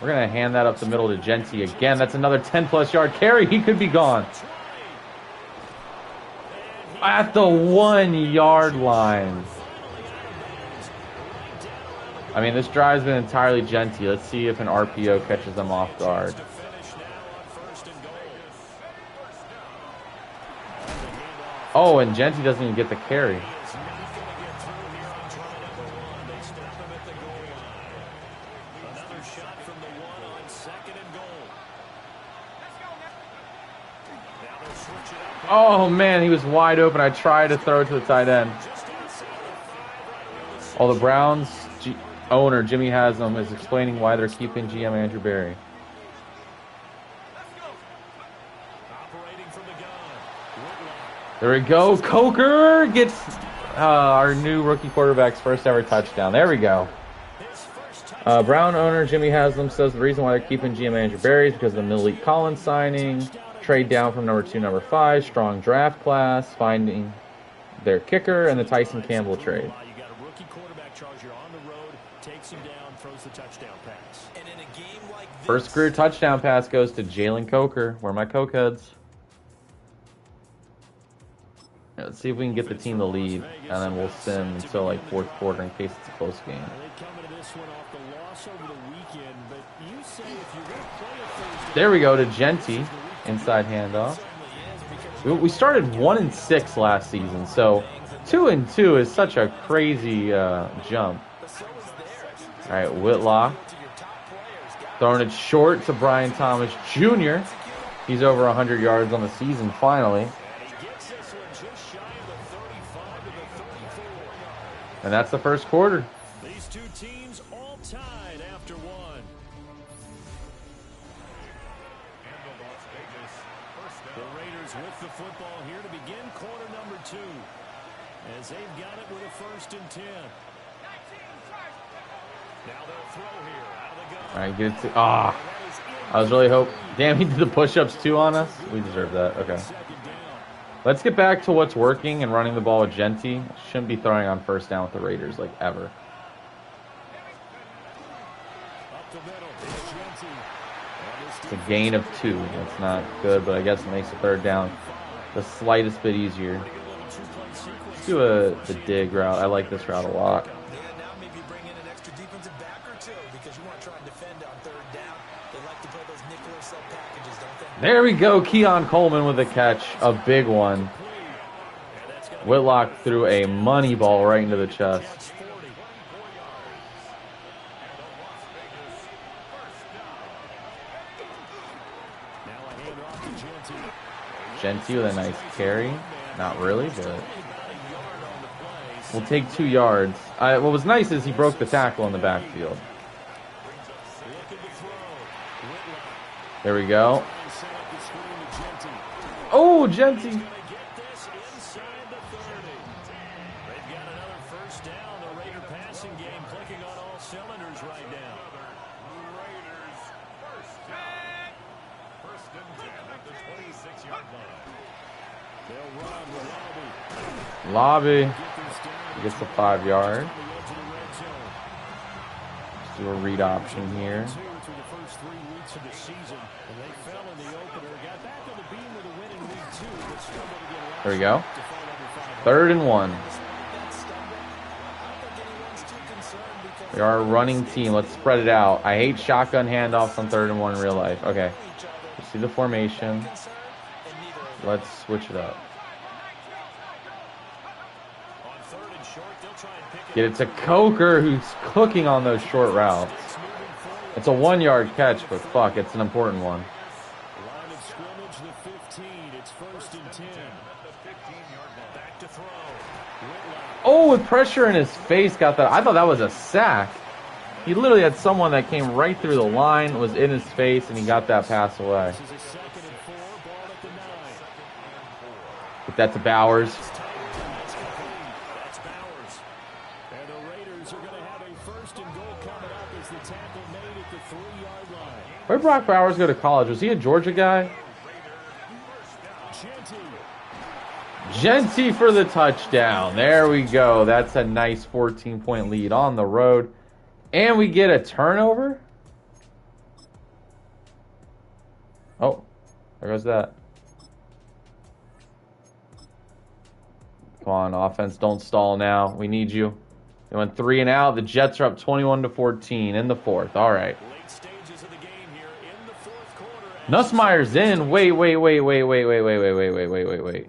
We're going to hand that up the middle to Genty again. That's another 10-plus yard carry. He could be gone. At the 1-yard line. I mean, this drive's been entirely Genty. Let's see if an RPO catches them off guard. Oh, and Genty doesn't even get the carry. Oh, man, he was wide open. I tried to throw it to the tight end. Oh, the Browns owner, Jimmy Haslam, is explaining why they're keeping GM Andrew Berry. There we go. Coker gets our new rookie quarterback's first ever touchdown. There we go. Brown owner Jimmy Haslam says the reason why they're keeping GM Andrew Berry is because of the Malik Collins signing. Trade down from number 2, number 5, strong draft class, finding their kicker, and the Tyson Campbell trade. You got a rookie quarterback charger on the road, takes him down, throws the touchdown pass. And in a game like this, first career touchdown pass goes to Jalen Coker. Where are my Coke heads? Let's see if we can get the team to lead, and then we'll sim until like 4th quarter in case it's a close game. There we go to Genty. Inside handoff. We started 1-6 last season, so 2-2 is such a crazy jump. All right, Whitlock throwing it short to Brian Thomas Jr. He's over 100 yards on the season finally. And that's the first quarter. These two teams all tied after one. The Raiders with the football here to begin quarter number 2. As they've got it with a 1st and 10. Now they'll throw here out of the gun. All right, get it to, I was really hoping. Damn, he did the push-ups too on us. We deserve that. Okay. Let's get back to what's working and running the ball with Genty. Shouldn't be throwing on first down with the Raiders, like, ever. It's a gain of 2. That's not good, but I guess it makes a third down the slightest bit easier. Let's do the dig route. I like this route a lot. Yeah, now maybe bring in an extra defensive back or two because you want to try and defend on third down. They like to play those nickel or sub packages, don't they? There we go. Keon Coleman with a catch. A big one. Whitlock threw a money ball right into the chest. Genty with a nice carry. Not really, but we'll take 2 yards. What was nice is he broke the tackle in the backfield. There we go. Oh, Genty. Lobby gets the 5 yard. Let's do a read option here. There we go. 3rd and 1. We are a running team. Let's spread it out. I hate shotgun handoffs on 3rd and 1 in real life. Okay. You see the formation. Let's switch it up. Get it to Coker, who's cooking on those short routes. It's a 1 yard catch, but fuck, it's an important one. Line of scrimmage, the 15. It's 1st and 10. Back to throw. Oh, with pressure in his face, got that. I thought that was a sack. He literally had someone that came right through the line, was in his face, and he got that pass away. This is a 2nd and 4. Ball at the 9. Get that to Bowers. That's Bowers. And the Raiders are going to have a 1st and goal coming up as the tackle made at the 3-yard line. Where'd Brock Bowers go to college? Was he a Georgia guy? Genty for the touchdown. There we go. That's a nice 14-point lead on the road. And we get a turnover? Oh, there goes that. Come on, offense, don't stall now. We need you. They went 3 and out. The Jets are up 21-14 in the 4th. All right. Late stages of the game here in the 4th quarter. Nussmeier's in. Wait.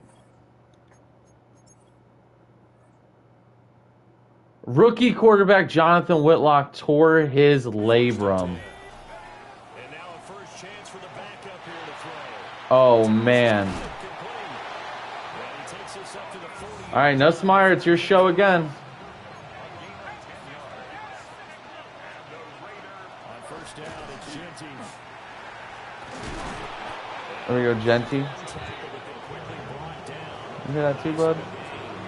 Rookie quarterback Jonathan Whitlock tore his labrum. And now a first chance for the backup here to throw. Oh, man. All right, Nussmeier, it's your show again. On first down, it's Genty. There we go, Genty. You hear that too, bud?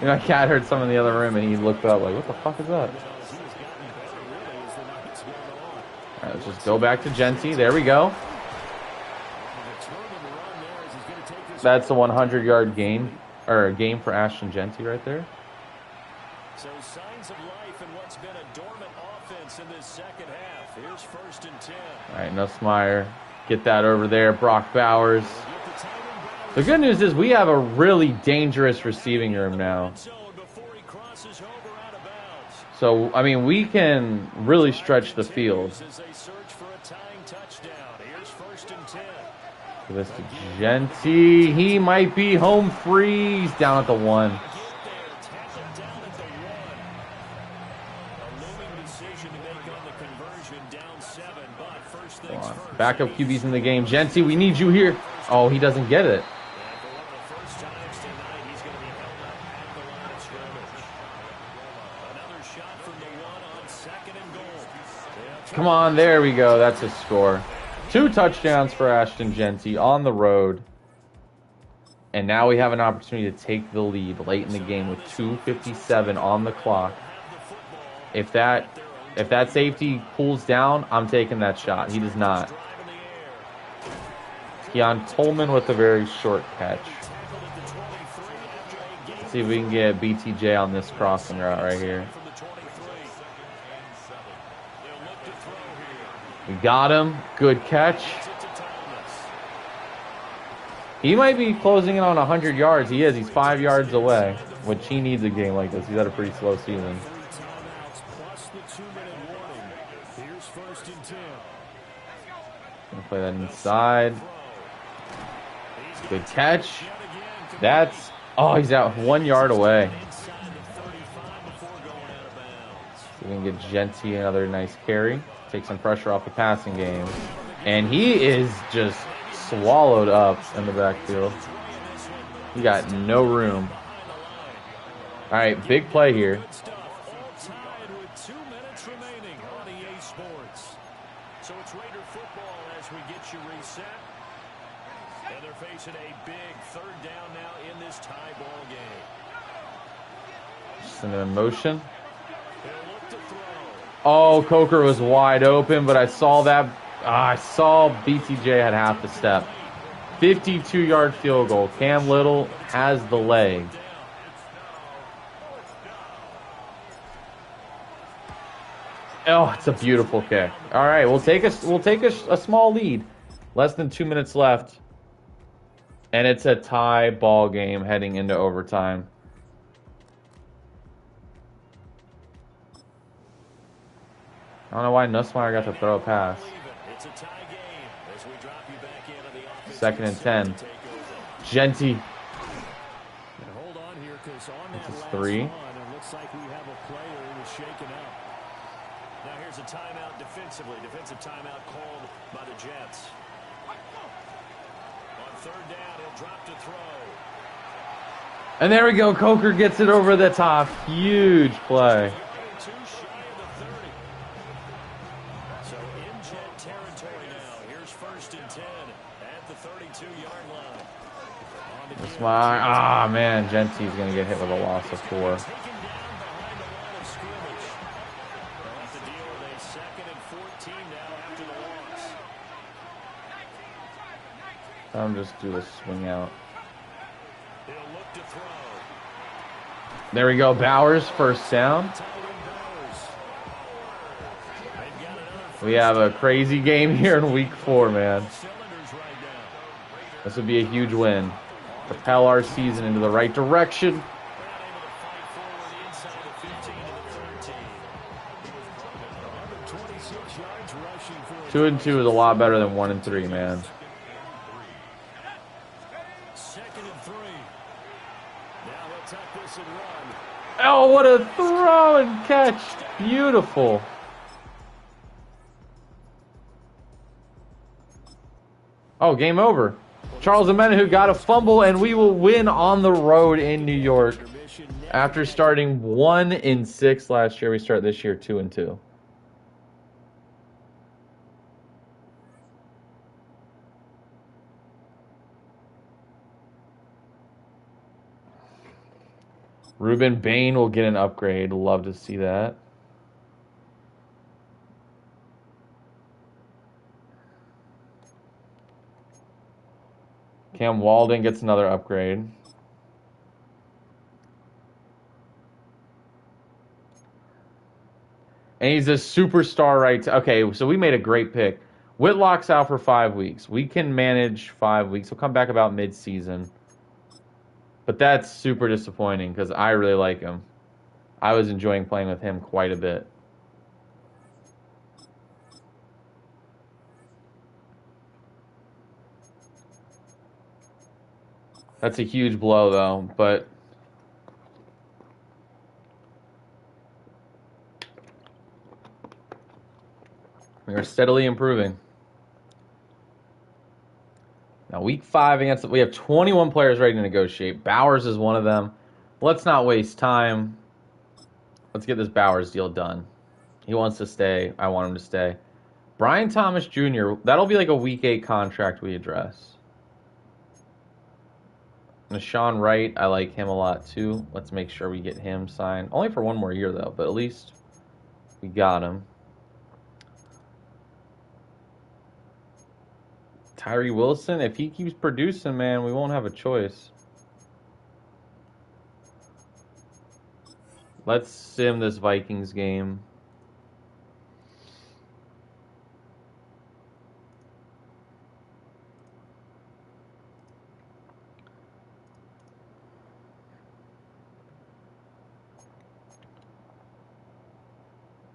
You know, Cat heard some in the other room, and he looked up like, what the fuck is that? All right, let's just go back to Genty. There we go. That's a 100-yard gain, or a game for Ashton Genty right there. So signs of life in what's been a dormant offense in this second half. Here's 1st and 10. All right, Nussmeier, get that over there. Brock Bowers. The good news is we have a really dangerous receiving room now. So, I mean, we can really stretch the field. Give this to Genty. He might be home free. He's down at the 1. Backup QB's in the game. Genty, we need you here. Oh, he doesn't get it. Come on, there we go. That's a score. 2 touchdowns for Ashton Genty on the road. And now we have an opportunity to take the lead late in the game with 2:57 on the clock. If that safety pulls down, I'm taking that shot. He does not. Keon Coleman with a very short catch. see if we can get BTJ on this crossing route right here. From the 23. They'll look to throw here. We got him. Good catch. Gets it to Thomas. He might be closing in on 100 yards. He is. He's 5 yards away, which he needs a game like this. He's had a pretty slow season. 3 timeouts plus the 2-minute warning. Here's 1st and 10. Gonna play that inside. Good catch. That's... Oh, he's out 1 yard away. Inside the 35 before going out of bounds. So we can get Genty another nice carry. Take some pressure off the passing game. And he is just swallowed up in the backfield. He got no room. All right, big play here. Good stuff. All tied with 2 minutes remaining on EA Sports. So it's Raider football as we get you reset. And they're facing a big 3rd down now in this tie ball game. Just in motion. They'll look to throw. Oh, Coker was wide open, but I saw that. I saw BTJ had half the step. 52-yard field goal. Cam Little has the leg. Oh, it's a beautiful kick. All right, we'll take a small lead. Less than 2 minutes left. And it's a tie ball game heading into overtime. I don't know why Nussmeier got to throw a pass. It's a tie game as we drop you back into the offense. 2nd and 10. Genty. And hold on here because on that This is last 3. run, it looks like we have a player who was shaken up. Now here's a timeout defensively. Defensive timeout called by the Jets. On 3rd down, he'll drop to throw. And there we go. Coker gets it over the top. Huge play. Too shy of the 30. So in Jet territory now. Here's 1st and 10 at the 32-yard line. On to That's Garrett. why. Ah, man. Genty's going to get hit with a loss of 4. Taken down behind the line of scrimmage. They'll have to deal with a 2nd and 14 now after the loss. I'm just do a swing out. He'll look to throw. There we go. Bowers, 1st down. Tyrone Bowers. They've got another We have a crazy game here in week 4, man. cylinders right now. This would be a huge win. Propel our season into the right direction. Not able to fight forward inside the 15 to the 13. 126 yards rushing for 2 and 2 is a lot better than 1 and 3, man. 2nd and 3. Now he'll tuck this and run. Oh, what a throw and catch. Beautiful. Oh, game over. Charles Omenihu got a fumble, and we will win on the road in New York. After starting 1 and 6 last year, we start this year 2 and 2. Ruben Bain will get an upgrade. Love to see that. Cam Walden gets another upgrade. And he's a superstar right. Okay, so we made a great pick. Whitlock's out for 5 weeks. We can manage 5 weeks. He'll come back about mid-season. But that's super disappointing because I really like him. I was enjoying playing with him quite a bit. That's a huge blow, though, but we are steadily improving. Now, week 5 against, we have 21 players ready to negotiate. Bowers is one of them. Let's not waste time. Let's get this Bowers deal done. He wants to stay. I want him to stay. Brian Thomas Jr., that'll be like a week 8 contract we address. Nashawn Wright, I like him a lot too. Let's make sure we get him signed. Only for 1 more year though, but at least we got him. Tyree Wilson, if he keeps producing, man, we won't have a choice. Let's sim this Vikings game.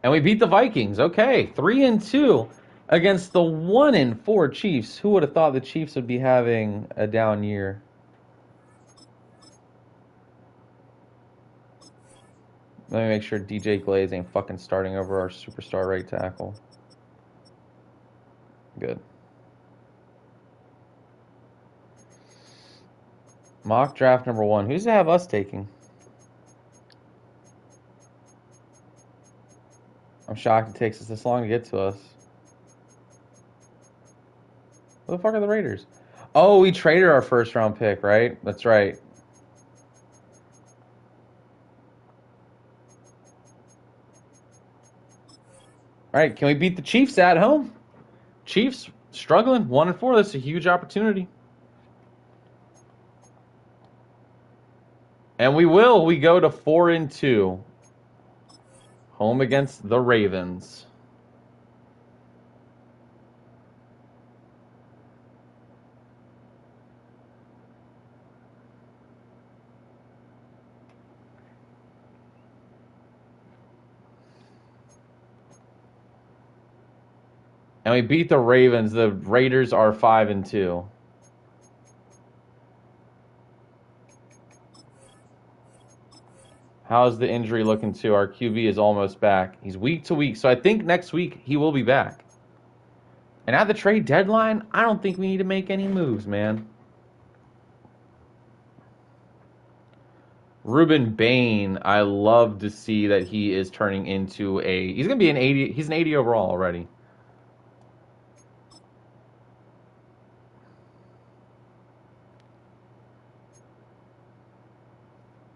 And we beat the Vikings. Okay, 3-2 against the 1-4 Chiefs. Who would have thought the Chiefs would be having a down year? Let me make sure DJ Glaze ain't fucking starting over our superstar right tackle. Good. Mock draft number 1. Who's to have us taking? I'm shocked it takes us this long to get to us. Who the fuck are the Raiders? Oh, we traded our first round pick, right? That's right. All right, can we beat the Chiefs at home? Chiefs struggling, 1-4. That's a huge opportunity. And we will. We go to 4-2. Home against the Ravens. And we beat the Ravens. The Raiders are 5-2. How's the injury looking too? Our QB is almost back. He's week to week, so I think next week he will be back. And at the trade deadline, I don't think we need to make any moves, man. Ruben Bain, I love to see that he is turning into a... He's going to be an 80... He's an 80 overall already.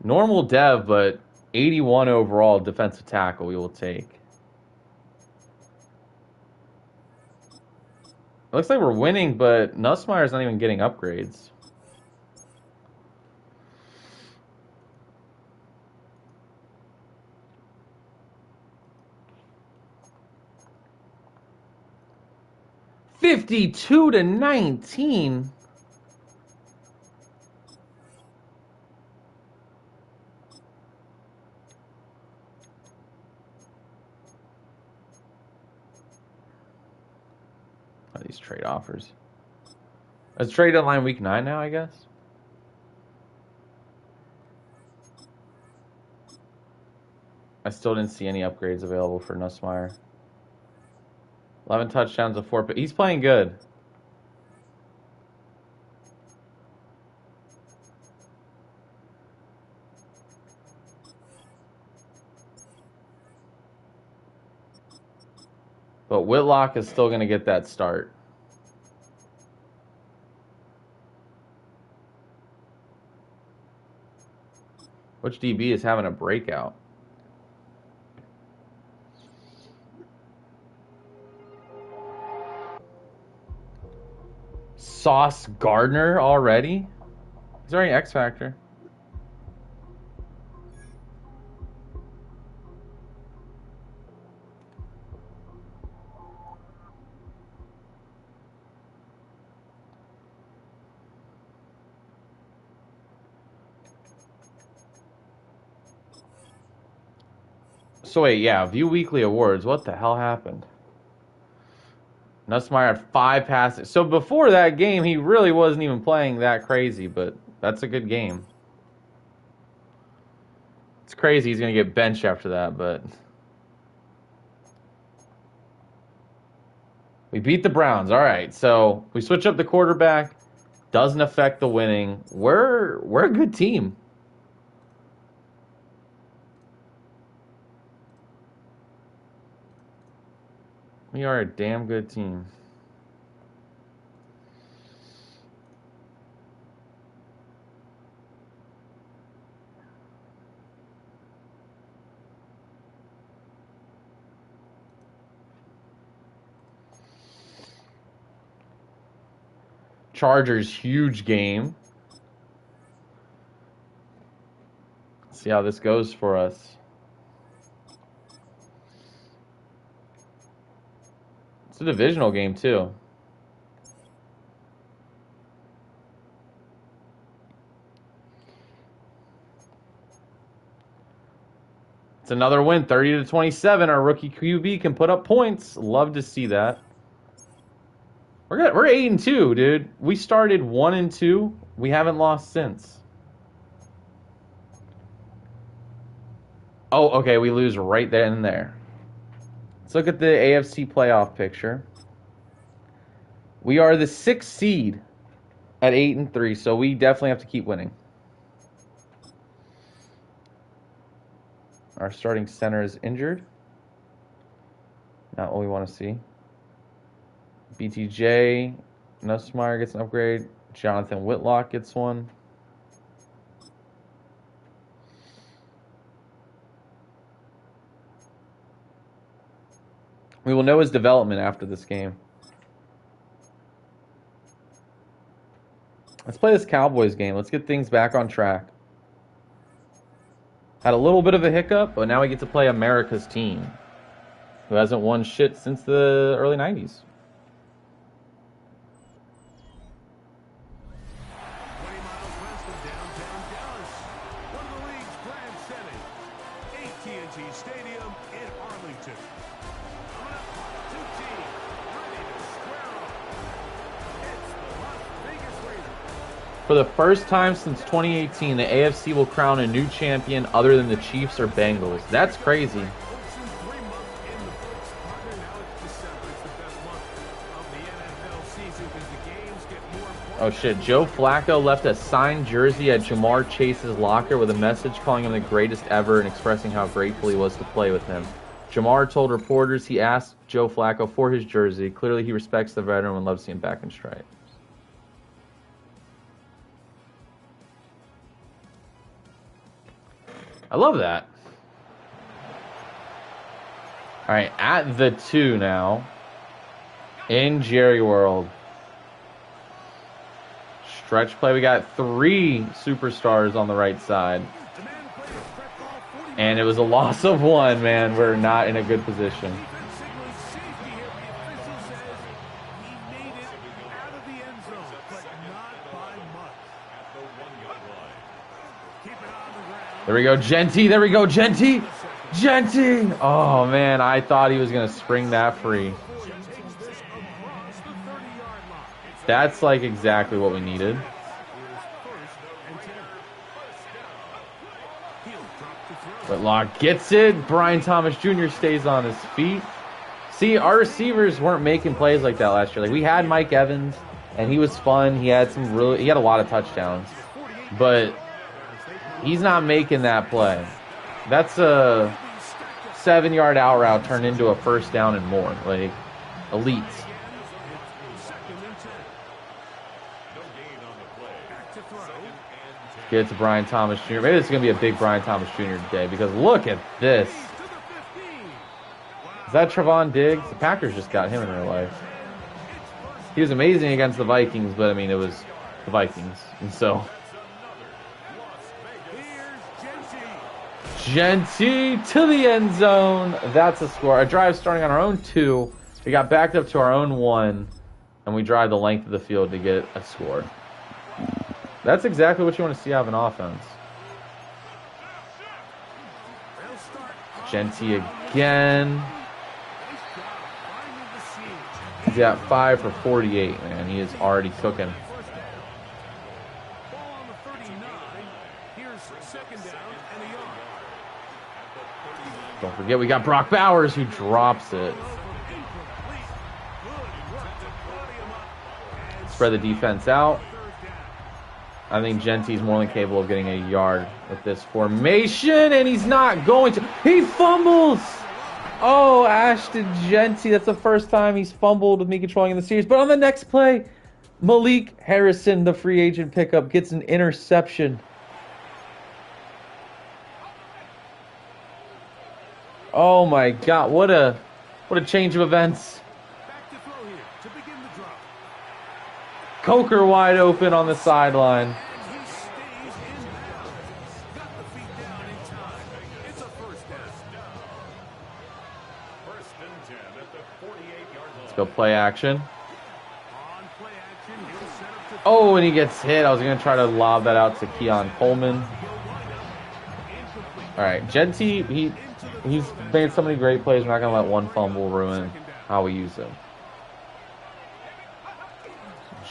Normal dev, but 81 overall defensive tackle we will take. It looks like we're winning, but Nussmeier's not even getting upgrades. $52-19. These trade offers. It's trade deadline week 9 now, I guess. I still didn't see any upgrades available for Nussmeier. 11 touchdowns to 4. But he's playing good. But Whitlock is still going to get that start. Which DB is having a breakout? Sauce Gardner already? He's already X Factor. So wait, yeah, view weekly awards. What the hell happened? Nussmeier had 5 passes. So before that game, he really wasn't even playing that crazy, but that's a good game. It's crazy he's going to get benched after that, but... We beat the Browns. All right, so we switch up the quarterback. Doesn't affect the winning. We're a good team. We are a damn good team. Chargers, huge game. Let's see how this goes for us. a divisional game, too. It's another win, 30-27. Our rookie QB can put up points. Love to see that. We're 8-2, dude. We started 1-2. We haven't lost since. Oh, okay. We lose right there and there. Let's look at the AFC playoff picture. We are the 6th seed at 8-3, so we definitely have to keep winning. Our starting center is injured. Not what we want to see. BTJ, Nussmeier gets an upgrade. Jonathan Whitlock gets one. We will know his development after this game. Let's play this Cowboys game. Let's get things back on track. Had a little bit of a hiccup, but now we get to play America's team, who hasn't won shit since the early 90s. 20 miles west of downtown Dallas. One of the league's grand setting. AT&T Stadium in Arlington. Coming up, two teams ready to square off. It's the Las Vegas Raiders. For the first time since 2018, the AFC will crown a new champion other than the Chiefs or Bengals. That's crazy. Since 3 months in the books, partner, now it's December. It's the best month of the NFL season because the games get more important. Oh shit, Joe Flacco left a signed jersey at Jamar Chase's locker with a message calling him the greatest ever and expressing how grateful he was to play with him. Jamar told reporters he asked Joe Flacco for his jersey. Clearly he respects the veteran and loves seeing him back in stripes. I love that. All right, at the 2 now. In Jerry World. Stretch play. We got 3 superstars on the right side. And it was a loss of 1, man. We're not in a good position. There we go, Genty. There we go, Genty. Genty. Oh, man. I thought he was going to spring that free. That's like exactly what we needed. Whitlock gets it. Brian Thomas Jr. stays on his feet. See, our receivers weren't making plays like that last year. Like, we had Mike Evans, and he was fun. He had a lot of touchdowns. But he's not making that play. That's a 7-yard out route turned into a first down and more. Like, elite. Get it to Brian Thomas Jr. Maybe this is going to be a big Brian Thomas Jr. today because look at this. Is that Trevon Diggs? The Packers just got him in real life. He was amazing against the Vikings, but I mean, it was the Vikings. And so. Genty to the end zone. That's a score. A drive starting on our own 2. We got backed up to our own 1. And we drive the length of the field to get a score. That's exactly what you want to see out of an offense. Genty again. He's got 5 for 48, man. He is already cooking. Don't forget we got Brock Bowers who drops it. Spread the defense out. I think Genty's more than capable of getting a yard with this formation, and he's not going to. He fumbles! Oh, Ashton Genty. That's the first time he's fumbled with me controlling in the series. But on the next play, Malik Harrison, the free agent pickup, gets an interception. Oh my God! What a change of events. Coker wide open on the sideline. Let's go play action. On play action, he'll set up to Oh, and he gets hit. I was going to try to lob that out to Keon Coleman. All right, Genty, he's made so many great plays. We're not going to let one fumble ruin how we use him.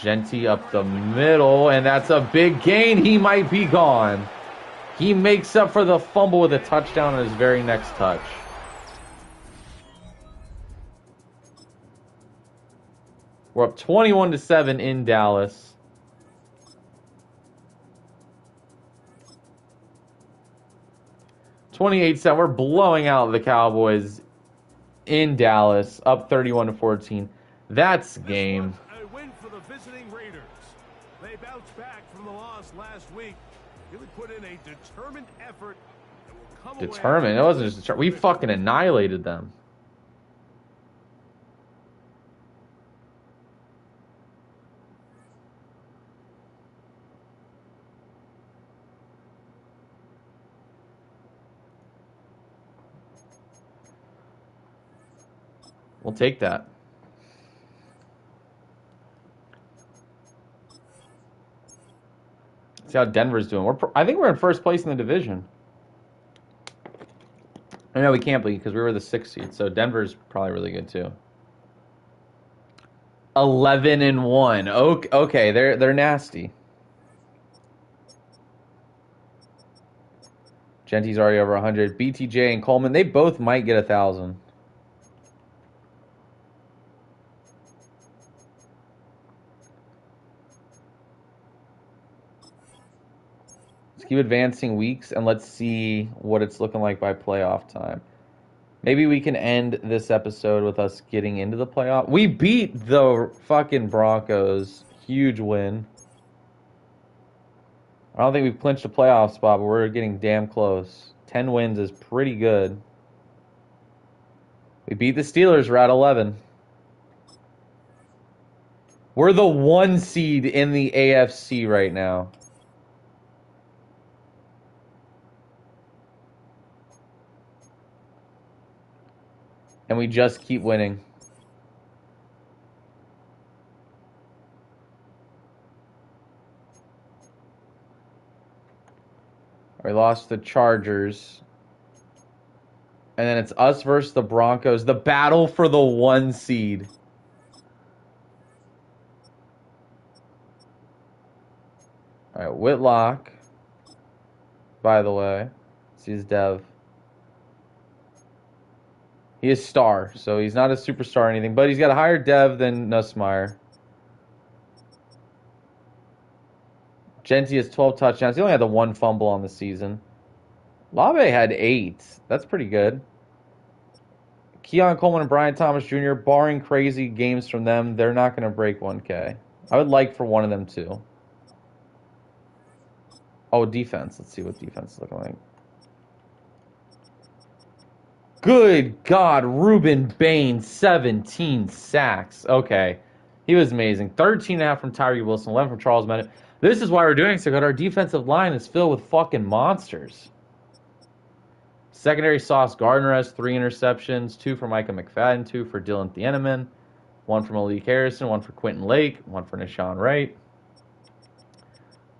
Genty up the middle, and that's a big gain. He might be gone. He makes up for the fumble with a touchdown on his very next touch. We're up 21-7 in Dallas. $28. We're blowing out the Cowboys in Dallas, up 31-14. That's game. a win for the visiting Raiders. They bounced back from the loss last week. Really put in a determined effort. And will come away Determined. It wasn't just determined. We fucking annihilated them. We'll take that. See how Denver's doing. I think we're in first place in the division. I know we can't be because we were the 6th seed, so Denver's probably really good too. 11-1. Okay, they're nasty. Genty's already over 100. BTJ and Coleman, they both might get 1,000. Keep advancing weeks, and let's see what it's looking like by playoff time. Maybe we can end this episode with us getting into the playoff. We beat the fucking Broncos. Huge win. I don't think we've clinched a playoff spot, but we're getting damn close. 10 wins is pretty good. We beat the Steelers. We're at 11. We're the 1 seed in the AFC right now. And we just keep winning. We lost the Chargers. And then it's us versus the Broncos. The battle for the 1 seed. All right, Whitlock. By the way, he's Dev. He is star, so he's not a superstar or anything, but he's got a higher dev than Nussmeier. Genty has 12 touchdowns. He only had the 1 fumble on the season. Lave had 8. That's pretty good. Keon Coleman and Brian Thomas Jr., barring crazy games from them, they're not going to break 1K. I would like for one of them to. Oh, defense. Let's see what defense is looking like. Good God, Ruben Bain, 17 sacks. Okay, he was amazing. 13.5 from Tyree Wilson, 11 from Charles Bennett. This is why we're doing so good. Our defensive line is filled with fucking monsters. Secondary, Sauce Gardner has 3 interceptions, 2 for Micah McFadden, 2 for Dylan Thieneman, 1 for Malik Harrison, 1 for Quentin Lake, 1 for Nishawn Wright.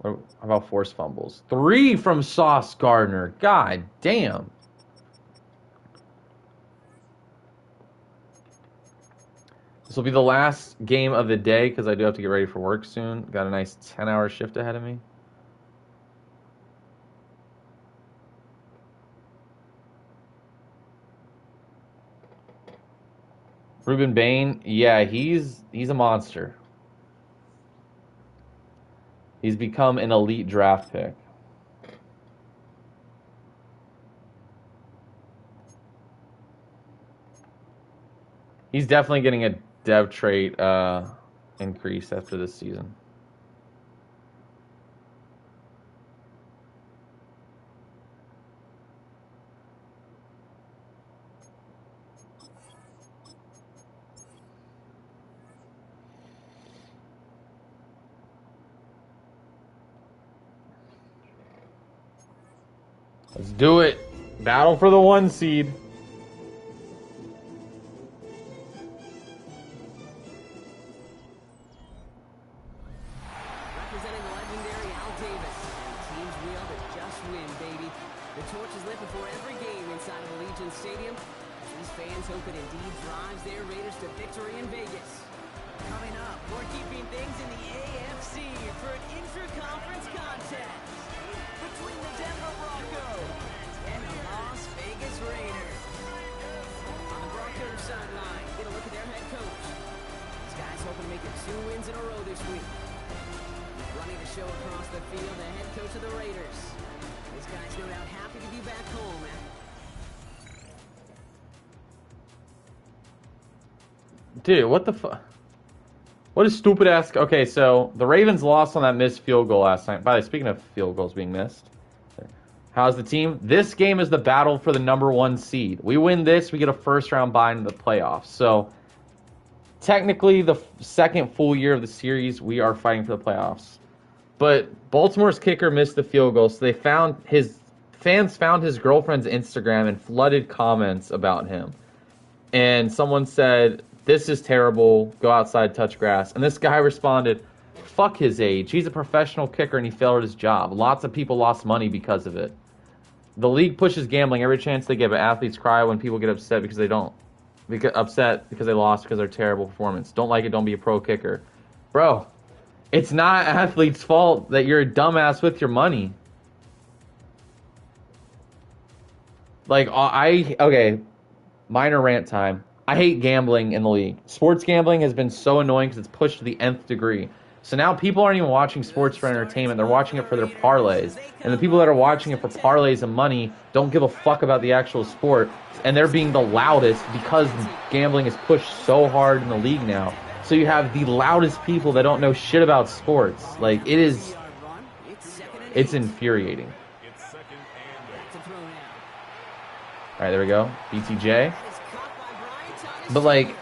How about forced fumbles? 3 from Sauce Gardner. God damn. This will be the last game of the day because I do have to get ready for work soon. Got a nice 10-hour shift ahead of me. Ruben Bain, yeah, he's a monster. He's become an elite draft pick. He's definitely getting a dev trait increase after this season. Let's do it. Battle for the 1 seed. The torch is lit before every game inside of Allegiant Stadium. These fans hope it indeed drives their Raiders to victory in Vegas. Coming up, we're keeping things in the AFC for an intra-conference contest between the Denver Broncos and the Las Vegas Raiders. On the Broncos sideline, get a look at their head coach. These guys hoping to make it 2 wins in a row this week. Running the show across the field, the head coach of the Raiders. This guy's no doubt happy to be back home, man. Dude, what the fuck? What a stupid ass. Okay, so the Ravens lost on that missed field goal last night. By the way, speaking of field goals being missed, how's the team? This game is the battle for the #1 seed. We win this, we get a first round bye into the playoffs. So technically, the second full year of the series, we are fighting for the playoffs. But Baltimore's kicker missed the field goal, so fans found his girlfriend's Instagram and flooded comments about him. And someone said, "This is terrible. Go outside, touch grass." And this guy responded, "Fuck his age. He's a professional kicker and he failed at his job. Lots of people lost money because of it. The league pushes gambling every chance they get, but athletes cry when people get upset because they lost because of their terrible performance. Don't like it, don't be a pro kicker." Bro, it's not athletes' fault that you're a dumbass with your money. Like, okay, minor rant time. I hate gambling in the league. Sports gambling has been so annoying because it's pushed to the nth degree. So now people aren't even watching sports for entertainment. They're watching it for their parlays. And the people that are watching it for parlays and money don't give a fuck about the actual sport. And they're being the loudest because gambling is pushed so hard in the league now. So you have the loudest people that don't know shit about sports. Like, it's infuriating. All right, there we go. BTJ. But, like,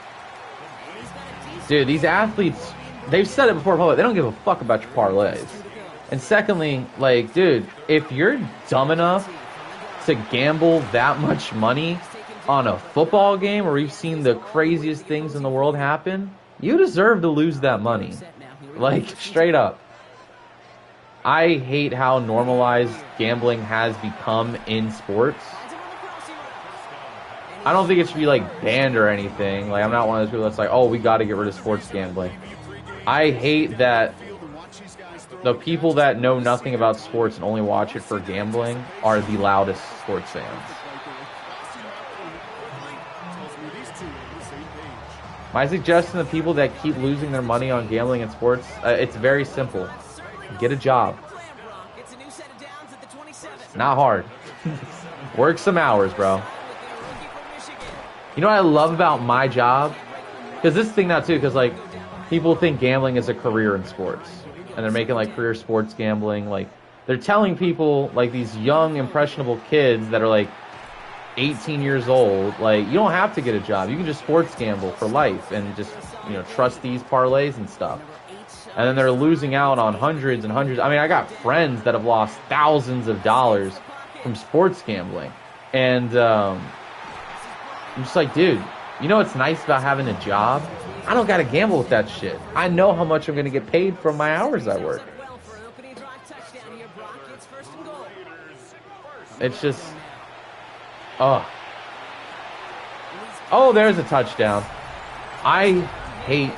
dude, these athletes, they've said it before, public, they don't give a fuck about your parlays. And secondly, like, dude, if you're dumb enough to gamble that much money on a football game where you've seen the craziest things in the world happen, you deserve to lose that money. Like, straight up. I hate how normalized gambling has become in sports. I don't think it should be, like, banned or anything. Like, I'm not one of those people that's like, oh, we got to get rid of sports gambling. I hate that the people that know nothing about sports and only watch it for gambling are the loudest sports fans. My suggestion to people that keep losing their money on gambling in sports, it's very simple. Get a job. Not hard. Work some hours, bro. You know what I love about my job? Because this thing now too, because like people think gambling is a career in sports, and they're making like career sports gambling. Like they're telling people, like these young impressionable kids that are like 18 years old, like you don't have to get a job. You can just sports gamble for life and just, you know, trust these parlays and stuff. And then they're losing out on hundreds and hundreds. I mean, I got friends that have lost thousands of dollars from sports gambling, and I'm just like, dude, you know what's nice about having a job? I don't got to gamble with that shit. I know how much I'm going to get paid from my hours I work. It's just, oh, there's a touchdown. I hate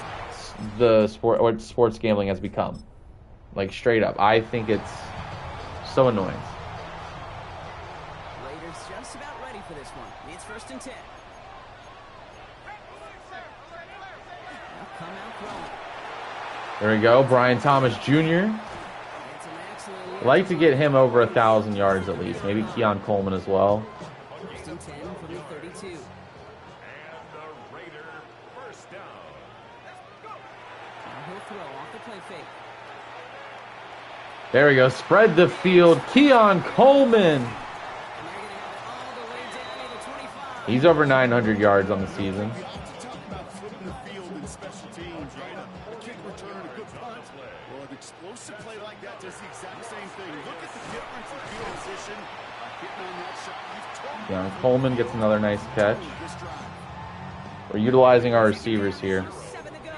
the sport, what sports gambling has become. Like, straight up. I think it's so annoying. Raiders just about ready for this one. It's 1st and 10. There we go, Brian Thomas Jr. I'd like to get him over 1,000 yards at least. Maybe Keon Coleman as well. 1st and 10 from the 32. And the Raider first down. He'll throw off the play fake. There we go, spread the field. Keon Coleman. He's over 900 yards on the season. Explosive play like that does the exact same thing. Look at the difference in field position by hitting on that shot. Yeah, Coleman gets another nice catch. We're utilizing our receivers here. 7 to go.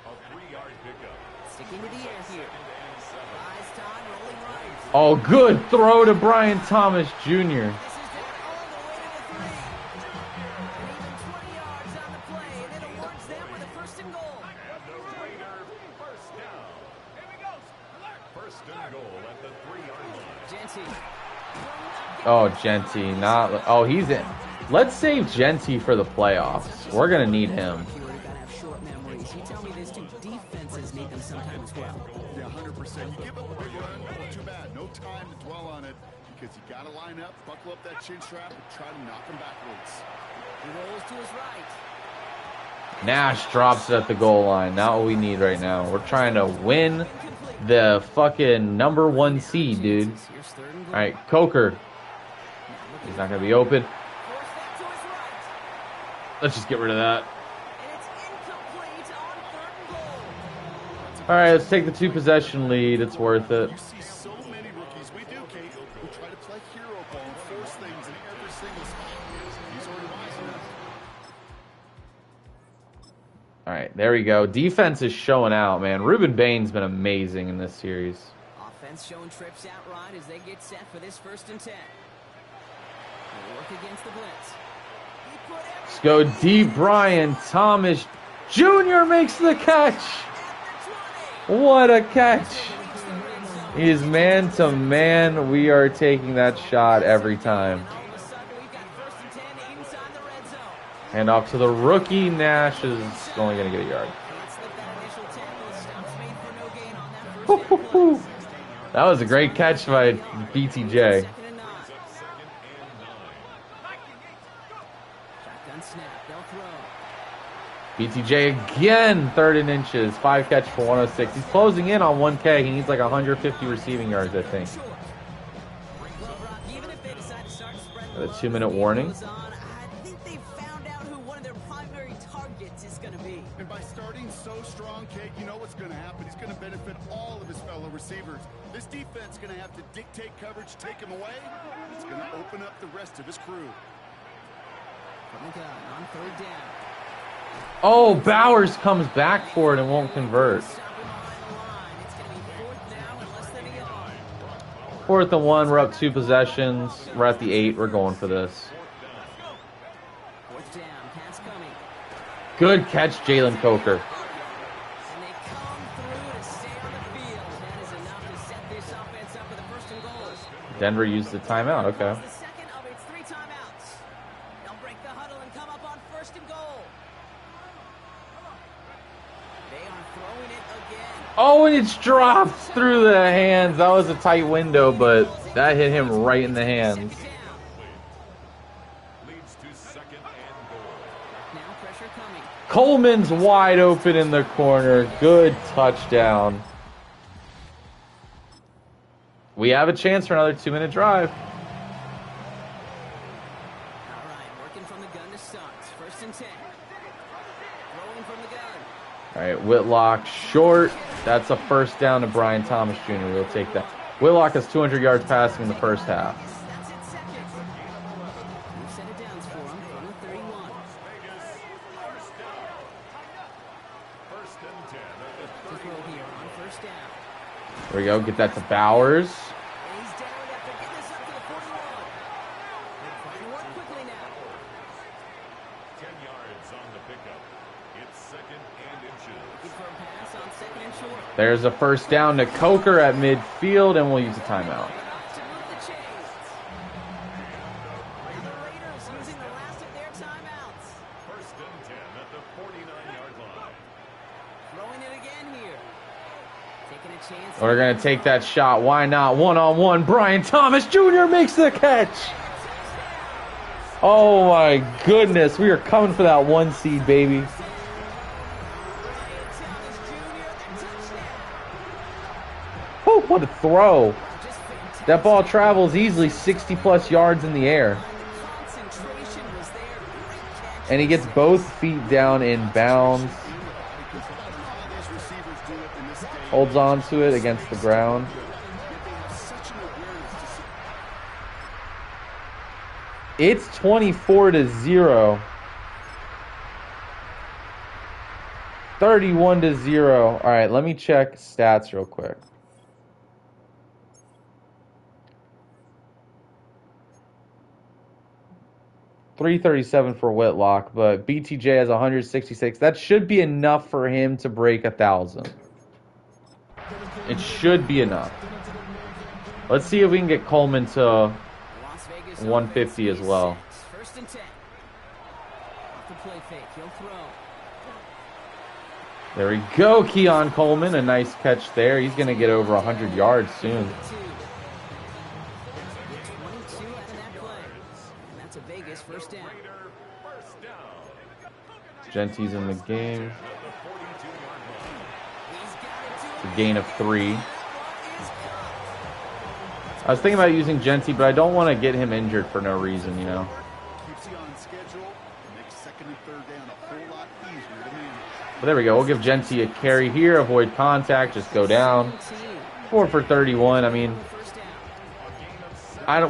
A 3-yard pickup. Sticking to the air here. Rise time, rolling right. Oh, good throw to Brian Thomas Jr. This is down all the way to the 3. And even 20 yards on the play, and it awards them with a first and goal. And the Raider first down. Here we go. First and goal at the 3-yard line. Genty. Oh, Genty, not. Oh, he's in. Let's save Genty for the playoffs. We're gonna need him. You already gotta have short memories. You tell me this too. Defenses need them sometimes as well. Yeah, 100%. You give up a big run, well, too bad. No time to dwell on it because you got to line up, buckle up that chin strap, and try to knock him backwards. He rolls to his right. Nash drops it at the goal line. Not what we need right now. We're trying to win the fucking #1 seed, dude. Here's third and goal. All right, Coker. He's not gonna be open. Force that to his right. Let's just get rid of that. And it's incomplete on third and goal. All right, let's take the 2-possession lead. It's worth it. You see so many rookies, we do, Kate, who try to play hero ball and force things in every single spot. He's already wise enough. All right, there we go. Defense is showing out, man. Ruben Bain's been amazing in this series. Offense showing trips out right as they get set for this 1st and 10. They work against the blitz. He put Let's go deep. Brian Thomas Jr. makes the catch. at the 20. What a catch. Reach the red zone. He is man to man. We are taking that shot every time. All of a sudden, we've got 1st and 10 inside the red zone. And off to the rookie. Nash is only going to get a yard. Can't slip that initial tackle. Stops made for no gain on that first down play. Woo-hoo-hoo. That was a great catch by BTJ. 2nd and 9. Shotgun snap. They'll throw. BTJ again, 3rd and inches. 5 catch for 106. He's closing in on 1K. He needs like 150 receiving yards, I think. Short. Well, Brock, even if they decide to start to spread the A ball 2-minute as the warning. game goes on, I think they've found out who one of their primary targets is going to be. And by starting so strong, Kate, you know what's going to happen. He's going to benefit all of his fellow receivers. This defense is going to have to dictate coverage, take him away. It's going to open up the rest of his crew. From the gun on 3rd down. Oh, Bowers comes back for it and won't convert. Stop him behind the line. It's going to be 4th down and less than a yard. 4th and 1. We're up 2 possessions. We're at the 8. We're going for this. 4th down. Pass coming. Good catch, Jalen Coker. And they come through to stay on the field. That is enough to set this offense up for the 1st and goal. Denver used the timeout. Okay. It's the second of its 3 timeouts. They'll break the huddle and come up on 1st and goal. They are throwing it again. Oh, and it's dropped through the hands. That was a tight window, but that hit him right in the hands. Second down. Leads to 2nd and goal. Now pressure coming. Coleman's wide open in the corner. Good touchdown. We have a chance for another 2-minute drive. All right, working from the gun to start. 1st and 10. Throwing from the gun. All right, Whitlock short. That's a 1st down to Brian Thomas Jr. We'll take that. Whitlock has 200 yards passing in the 1st half. That's it second. 2 set it downs for him from the 31. Vegas, first down. 1st and 10 at the To throw here on 1st down. There we go. Get that to Bowers. And he's down after getting this up to the 41. They're trying to work quickly now. 10 yards on the pickup. It's 2nd and inches. Looking for a pass on 2nd and short. There's a 1st down to Coker at midfield, and we'll use a timeout. To move the chains. And the Raiders using the last of their timeouts. 1st and 10 at the 49-yard line. Throwing it again here. Taking a chance. We're going to take that shot. Why not? 1-on-1. Brian Thomas Jr. makes the catch. Oh, my goodness. We are coming for that 1 seed, baby. Brian Thomas Jr. the touchdown. Whew, what a throw. Just fantastic. That ball travels easily 60-plus yards in the air. Concentration was there. Great catch. And he gets both feet down in bounds. Because all these receivers do it in this day. Holds on to it against the ground. Yet they have such an awareness to see. It's 24-0. 31-0. All right, let me check stats real quick. 337 for Whitlock, but BTJ has 166. That should be enough for him to break 1,000. It should be enough. Let's see if we can get Coleman to Las Vegas 150 as well. First and 10. Off the play fake. He'll throw. There we go, Keon Coleman. A nice catch there. He's going to get over 100 yards soon. 22 out of that play. And that's a Vegas first down. Genty's in the game. He's got it to A gain of 3. I was thinking about using Genty, but I don't want to get him injured for no reason, you know. Keeps you on schedule. Makes second and third down a whole lot easier to manage. But there we go. We'll give Genty a carry here. Avoid contact. Just go down. 4 for 31. I mean,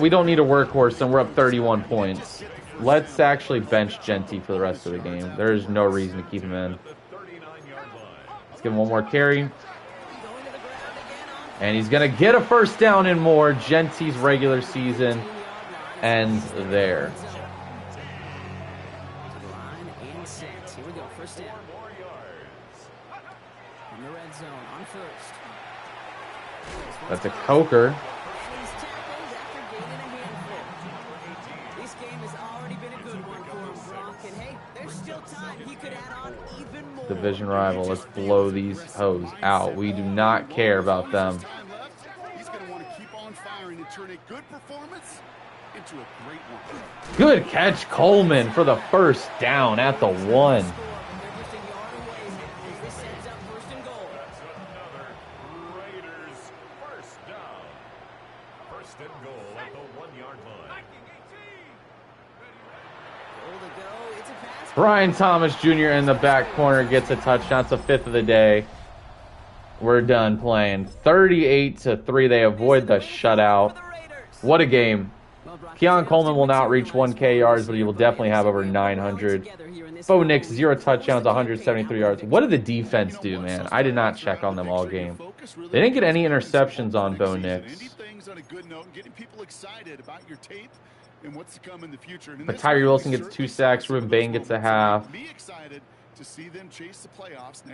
we don't need a workhorse, and we're up 31 points. Let's actually bench Genty for the rest of the game. There's no reason to keep him in. Let's give him one more carry. And he's going to get a first down and more. Genty's regular season ends there. line and set. Here we go. First down. In the red zone on first. That's a Coker. And he's tackled after gaining a handful. This game has already been a good one for him, Brock. And hey, there's still time. He could add on even more. Division rival. Let's blow these hoes out. We do not care about them. He's going to want to keep on firing and turn a good performance into a great one. Good catch, Coleman, for the first down at the 1. They're just a yard away now as this sets up first and goal. That's another Raiders first down. First and goal at the 1-yard line. Goal to go. It's a pass. Brian Thomas Jr. in the back corner gets a touchdown. It's the 5th of the day. We're done playing. 38-3. They avoid the shutout. What a game. Keon Coleman will not reach 1K yards, but he will definitely have over 900. Bo Nix, 0 touchdowns, 173 yards. What did the defense do, man? I did not check on them all game. They didn't get any interceptions on Bo Nix. But Tyree Wilson gets 2 sacks. Ruben Bain gets a half.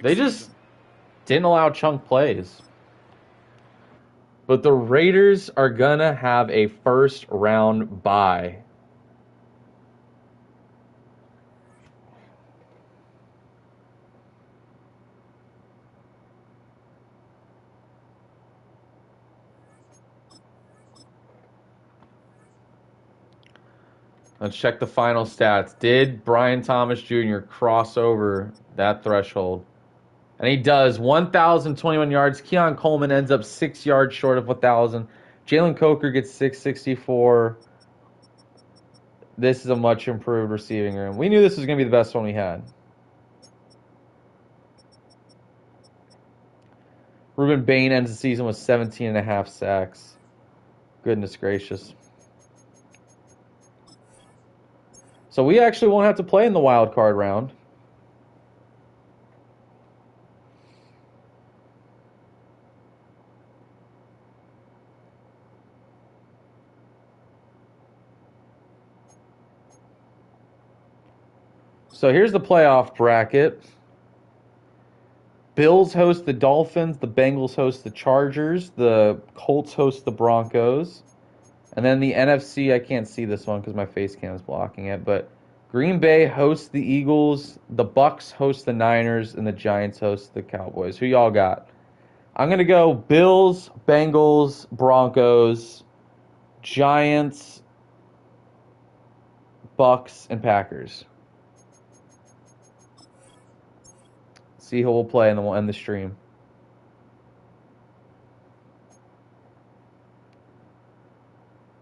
They just didn't allow chunk plays. But the Raiders are going to have a first-round bye. Let's check the final stats. Did Brian Thomas Jr. cross over that threshold? And he does. 1,021 yards. Keon Coleman ends up 6 yards short of 1,000. Jalen Coker gets 664. This is a much improved receiving room. We knew this was going to be the best one we had. Ruben Bain ends the season with 17.5 sacks. Goodness gracious. So we actually won't have to play in the wild card round. So here's the playoff bracket. Bills host the Dolphins. The Bengals host the Chargers. The Colts host the Broncos. And then the NFC, I can't see this one because my face cam is blocking it. But Green Bay hosts the Eagles. The Bucks host the Niners. And the Giants host the Cowboys. Who y'all got? I'm going to go Bills, Bengals, Broncos, Giants, Bucks, and Packers. See who will play, and then we'll end the stream.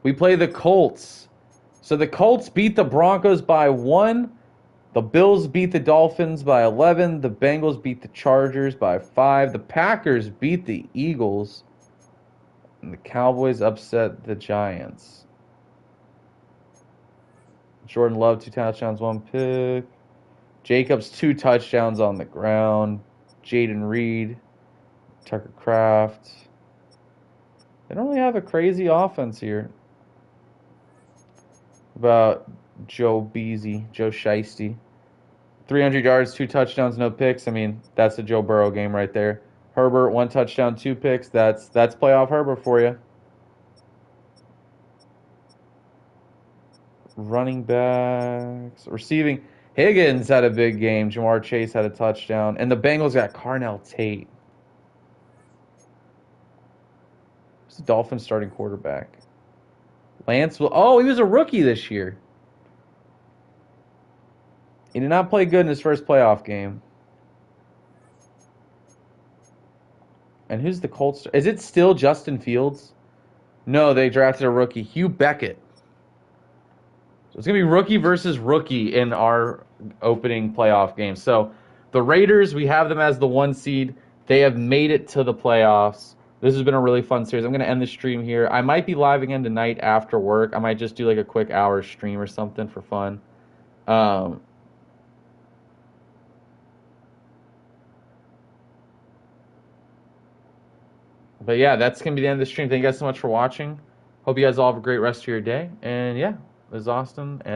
We play the Colts. So the Colts beat the Broncos by 1. The Bills beat the Dolphins by 11. The Bengals beat the Chargers by 5. The Packers beat the Eagles. And the Cowboys upset the Giants. Jordan Love, 2 touchdowns, 1 pick. Jacobs, 2 touchdowns on the ground. Jaden Reed, Tucker Kraft. They don't really have a crazy offense here. About Joe Beasy, Joe Shiesty. 300 yards, 2 touchdowns, no picks. I mean, that's a Joe Burrow game right there. Herbert, 1 touchdown, 2 picks. That's playoff Herbert for you. Running backs, receiving. Higgins had a big game. Jamar Chase had a touchdown. And the Bengals got Carnell Tate. Who's the Dolphins starting quarterback? Lance will. Oh, he was a rookie this year. He did not play good in his first playoff game. And who's the Colts? Is it still Justin Fields? No, they drafted a rookie, Hugh Beckett. So it's going to be rookie versus rookie in our opening playoff game. So the Raiders, we have them as the 1 seed. They have made it to the playoffs. This has been a really fun series. I'm going to end the stream here. I might be live again tonight after work. I might just do like a quick hour stream or something for fun. But yeah, that's going to be the end of the stream. Thank you guys so much for watching. Hope you guys all have a great rest of your day. And yeah, this is Austin. And